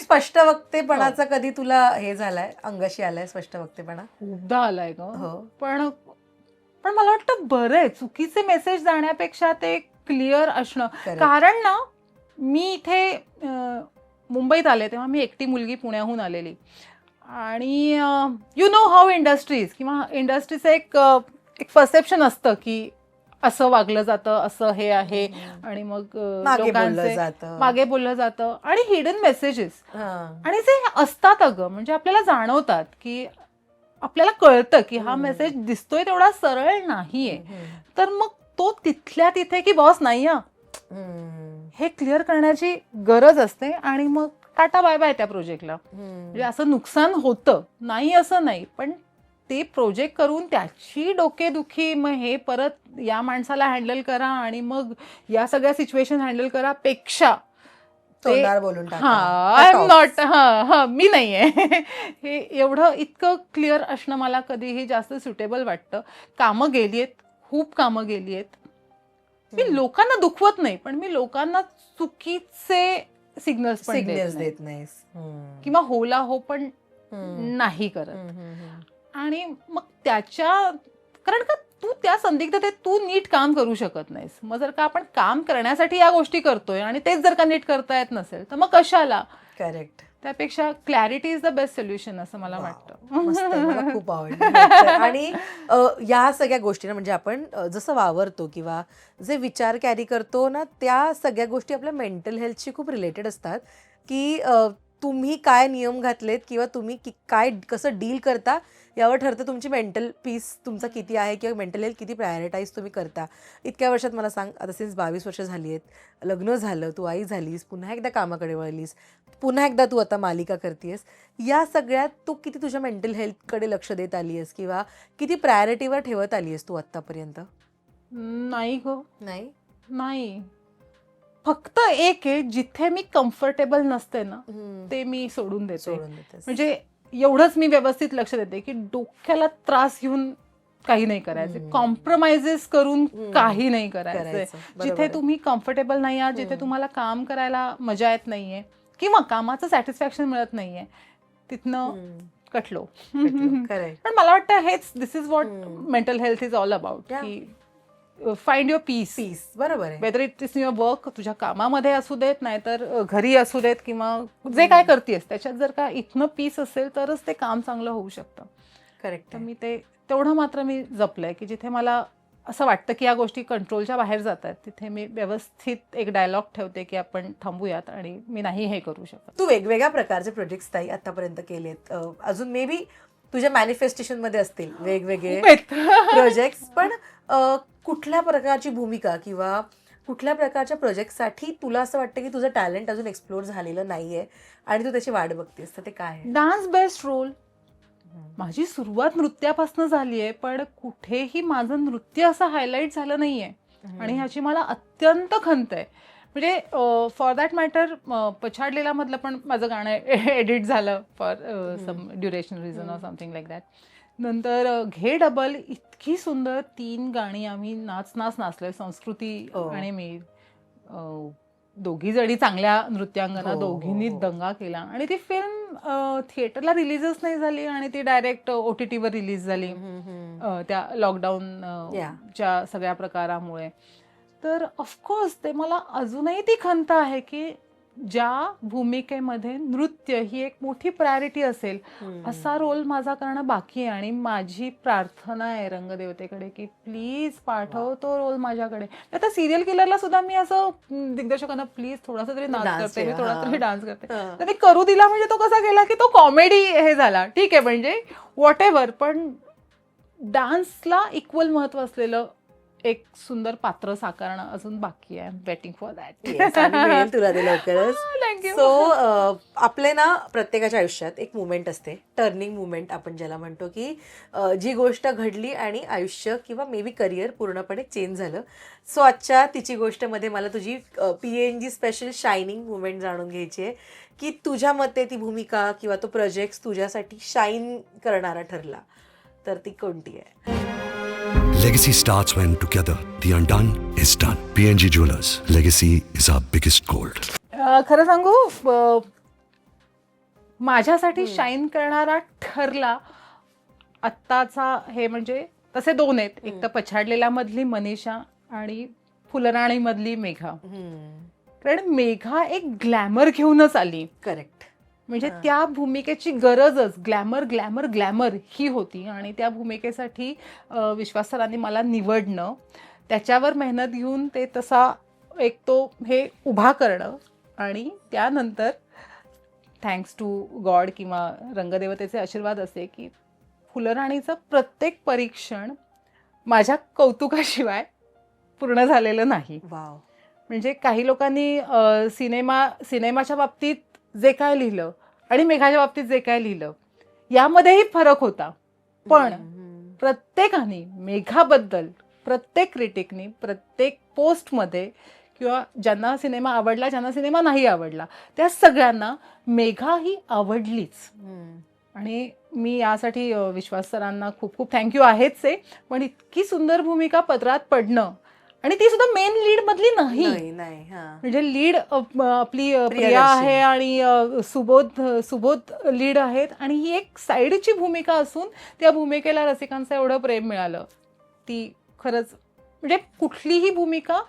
स्पष्ट वक्तेपणाचा कधी तुला हे झालाय, अंगाशी आलाय स्पष्ट वक्तेपणा?
खूपदा आलाय ग. पण मला वाटतं बरं आहे, चुकीचे मेसेज जाण्यापेक्षा ते क्लिअर असणं. कारण ना मी इथे मुंबईत आले तेव्हा मी एकटी मुलगी पुण्याहून आलेली. आणि यु नो हाऊ इंडस्ट्रीज किंवा इंडस्ट्रीचं एक परसेप्शन असतं की असं वागलं जातं, असं हे आहे. आणि मग लोकांचे मागे बोललं जातं आणि हिडन मेसेजेस आणि जे असतात अगं, म्हणजे आपल्याला जाणवतात की आपल्याला कळतं की हा मेसेज दिसतोय तेवढा सरळ नाहीये. तर मग तो तिथल्या तिथे की बॉस नाही हे क्लिअर करण्याची गरज असते. आणि मग टाटा बाय बाय त्या प्रोजेक्टला. म्हणजे असं नुकसान होतं नाही असं नाही, पण ते प्रोजेक्ट करून त्याची डोकेदुखी, मग हे परत या माणसाला हँडल करा आणि मग या सगळ्या सिच्युएशन हँडल करा पेक्षा
बोलून
आय एम नॉट मी नाहीये. हे एवढं इतकं क्लिअर असणं मला कधीही जास्त सुटेबल वाटतं. कामं गेलीयत, खूप कामं गेलीयत. मी लोकांना दुखवत नाही, पण मी लोकांना चुकीचे सिग्नल्स देत नाही किंवा होला हो पण नाही करत. आणि मग कारण का तू त्या संदिग्धतेत तू नीट काम करू शकत नाहीस. मग जर का आपण काम करण्यासाठी या गोष्टी करतोय आणि तेच जर का नीट करता येत नसेल तर मग कशाला.
करेक्ट.
त्यापेक्षा clarity is the best solution असं मला वाटतं.
मला खूप आवडतं. आणि या सगळ्या गोष्टी ना, म्हणजे आपण जसं वावरतो किंवा जे विचार कॅरी करतो ना, त्या सगळ्या गोष्टी आपल्या मेंटल हेल्थशी खूप रिलेटेड असतात. की तुम्ही काय नियम घातलेत किंवा तुम्ही काय कसं डील करता यावर ठरतं तुमची मेंटल पीस तुमचा किती आहे किंवा मेंटल हेल्थ किती प्रायोरिटाईज तुम्ही करता. इतक्या वर्षात मला सांग, आता सिन्स 22 वर्ष झाली आहेत, लग्न झालं, तू आई झालीस, पुन्हा एकदा कामाकडे वळलीस, पुन्हा एकदा तू आता मालिका करतेस. या सगळ्यात तू किती तुझ्या मेंटल हेल्थकडे लक्ष देत आली आहेस किंवा किती प्रायोरिटीवर ठेवत आली आहेस तू आत्तापर्यंत?
नाही गो, नाही. फक्त एक आहे, जिथे मी कम्फर्टेबल नसते ना ते मी सोडून देते. म्हणजे एवढंच मी व्यवस्थित लक्ष देते की डोक्याला त्रास घेऊन काही नाही करायचं, कॉम्प्रोमाइजेस करून काही नाही करायचं. जिथे तुम्ही कम्फर्टेबल नाही आहात, जिथे तुम्हाला काम करायला मजा येत नाहीये किंवा कामाचं सॅटिस्फॅक्शन मिळत नाहीये, तिथनं कटलो. पण मला वाटतं हेच, this is what mental health is all about. की फाइंड युअर पीस.
बरोबर आहे.
Whether it is your work, तुझ्या कामामध्ये असू देत, नाहीतर घरी असू देत, किंवा जे काय करतेस त्याच्यात जर का इथनं पीस असेल तरच ते काम चांगलं होऊ शकतं.
करेक्ट.
तर मी ते तेवढं मात्र मी जपलंय की जिथे मला असं वाटतं की या गोष्टी कंट्रोलच्या बाहेर जात आहेत, तिथे मी व्यवस्थित एक डायलॉग ठेवते की आपण थांबूयात आणि मी नाही हे करू शकत.
तू वेगवेगळ्या प्रकारचे प्रोजेक्ट्स ताई आतापर्यंत केलेत, अजून मे बी तुझ्या मॅनिफेस्टेशन मध्ये असतील वेगवेगळे प्रोजेक्ट्स, पण कुठल्या प्रकारची भूमिका किंवा कुठल्या प्रकारच्या प्रोजेक्टसाठी तुला असं वाटतं की तुझं टॅलेंट अजून एक्सप्लोर झालेलं नाहीये आणि तू त्याची वाट बघतेस, तर ते काय आहे?
Dance based role. माझी सुरुवात नृत्यापासून झाली आहे, पण कुठेही माझं नृत्य असं हायलाईट झालं नाहीये आणि ह्याची मला अत्यंत खंत आहे. म्हणजे फॉर दॅट मॅटर पछाडलेला मधलं पण माझं गाणं एडिट झालं for some duration reason or something like that. नंतर घे डबल, इतकी सुंदर 3 गाणी आम्ही नाचलोय, संस्कृती आणि मी. दोघी जणी चांगल्या नृत्यांगना, दोघींनी दंगा केला आणि ती फिल्म थिएटरला रिलीजच नाही झाली आणि ती डायरेक्ट OTT वर रिलीज झाली त्या लॉकडाऊनच्या सगळ्या प्रकारामुळे. तर ऑफकोर्स ते मला अजूनही ती खंत आहे की ज्या भूमिकेमध्ये नृत्य ही एक मोठी प्रायोरिटी असेल असा रोल माझा करणं बाकी आहे. आणि माझी प्रार्थना आहे रंगदेवतेकडे की प्लीज पाठव तो रोल माझ्याकडे. आता सिरियल किलरला सुद्धा मी असं दिग्दर्शकांना प्लीज थोडासा तरी नाच करते, मी थोडा तरी डान्स करते, तर ते करू दिला. म्हणजे तो कसा केला की तो कॉमेडी हे झाला, ठीक आहे म्हणजे व्हॉट एव्हर, पण डान्सला इक्वल महत्व असलेलं एक सुंदर पात्र साकारणं अजून बाकी आहे. Waiting for that.
मिळेल तुला ते लवकरच.
थँक्यू.
सो आपले ना प्रत्येकाच्या आयुष्यात एक मुवमेंट असते, टर्निंग मुवमेंट आपण ज्याला म्हणतो, की जी गोष्ट घडली आणि आयुष्य किंवा मे बी करिअर पूर्णपणे चेंज झालं. सो आजच्या तिची गोष्टमध्ये मला तुझी PNG स्पेशल शायनिंग मुवमेंट जाणून घ्यायची आहे, की तुझ्या मते ती भूमिका किंवा तो प्रोजेक्ट तुझ्यासाठी शाईन करणारा ठरला तर ती कोणती आहे?
Legacy starts when together the undone is done. PNG Jewelers. Legacy is our biggest gold.
खरं सांगू, माझ्यासाठी शाईन करणारा ठरला आत्ताचा हे म्हणजे तसे 2 आहेत. एक तर पछाडलेला मधली मनीषा आणि फुलराणी मधली मेघा. कारण मेघा एक ग्लॅमर घेऊनच आली.
करेक्ट.
म्हणजे त्या भूमिकेची गरजच ग्लॅमर ग्लॅमर ग्लॅमर ही होती आणि त्या भूमिकेसाठी विश्वास सरांनी मला निवडणं, त्याच्यावर मेहनत घेऊन ते तसा एक तो हे उभा करणं आणि त्यानंतर थँक्स टू गॉड किंवा रंगदेवतेचे आशीर्वाद असे की फुलराणीचं प्रत्येक परीक्षण माझ्या कौतुकाशिवाय पूर्ण झालेलं नाही.
वाव.
म्हणजे काही लोकांनी सिनेमाच्या बाबतीत जे काय लिहिलं आणि मेघाच्या बाबतीत जे काय लिहिलं यामध्येही फरक होता, पण प्रत्येकाने मेघाबद्दल, प्रत्येक क्रिटिकनी प्रत्येक पोस्टमध्ये किंवा ज्यांना सिनेमा आवडला, ज्यांना सिनेमा नाही आवडला, त्या सगळ्यांना मेघा ही आवडलीच. आणि मी यासाठी विश्वास सरांना खूप खूप थँक्यू आहेच आहे. पण इतकी सुंदर भूमिका पदरात पडणं आणि ती सुद्धा मेन लीड मधली नाही. म्हणजे लीड आपली प्रिया आहे आणि सुबोध लीड आहेत आणि ही एक साईडची भूमिका असून त्या भूमिकेला रसिकांचं एवढं प्रेम मिळालं, ती खरंच म्हणजे कुठलीही भूमिका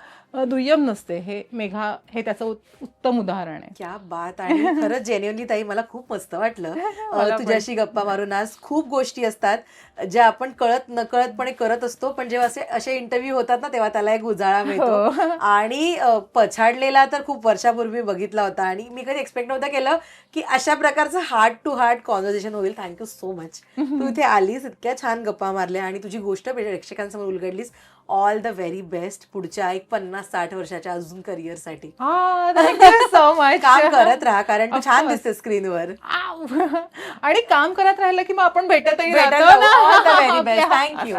दुय्यम नसते. हे मेघा हे त्याचं उत्तम उदाहरण आहे.
क्या बात. आणि खरंच जेन्युअनली ताई मला खूप मस्त वाटलं तुझ्याशी गप्पा मारून. आज खूप गोष्टी असतात ज्या आपण कळत नकळतपणे करत असतो, पण जेव्हा असे इंटरव्ह्यू होतात ना तेव्हा त्याला एक उजाळा मिळतो. आणि पछाडलेला तर खूप वर्षापूर्वी बघितला होता आणि मी कधी एक्सपेक्ट नव्हतं केलं की अशा प्रकारचं हार्ट टू हार्ट कॉन्व्हर्सेशन होईल. Thank you so much. तू इथे आलीस, इतक्या छान गप्पा मारल्या आणि तुझी गोष्ट प्रेक्षकांसमोर उलगडलीस. ऑल द व्हेरी बेस्ट पुढच्या एक 50-60 वर्षाच्या अजून करिअरसाठी.
So much.
काम करत राहा, कारण तू छान दिसते स्क्रीनवर.
आणि काम करत राहिलं की मग आपण भेटतही राहतो.
All the very best. Thank you.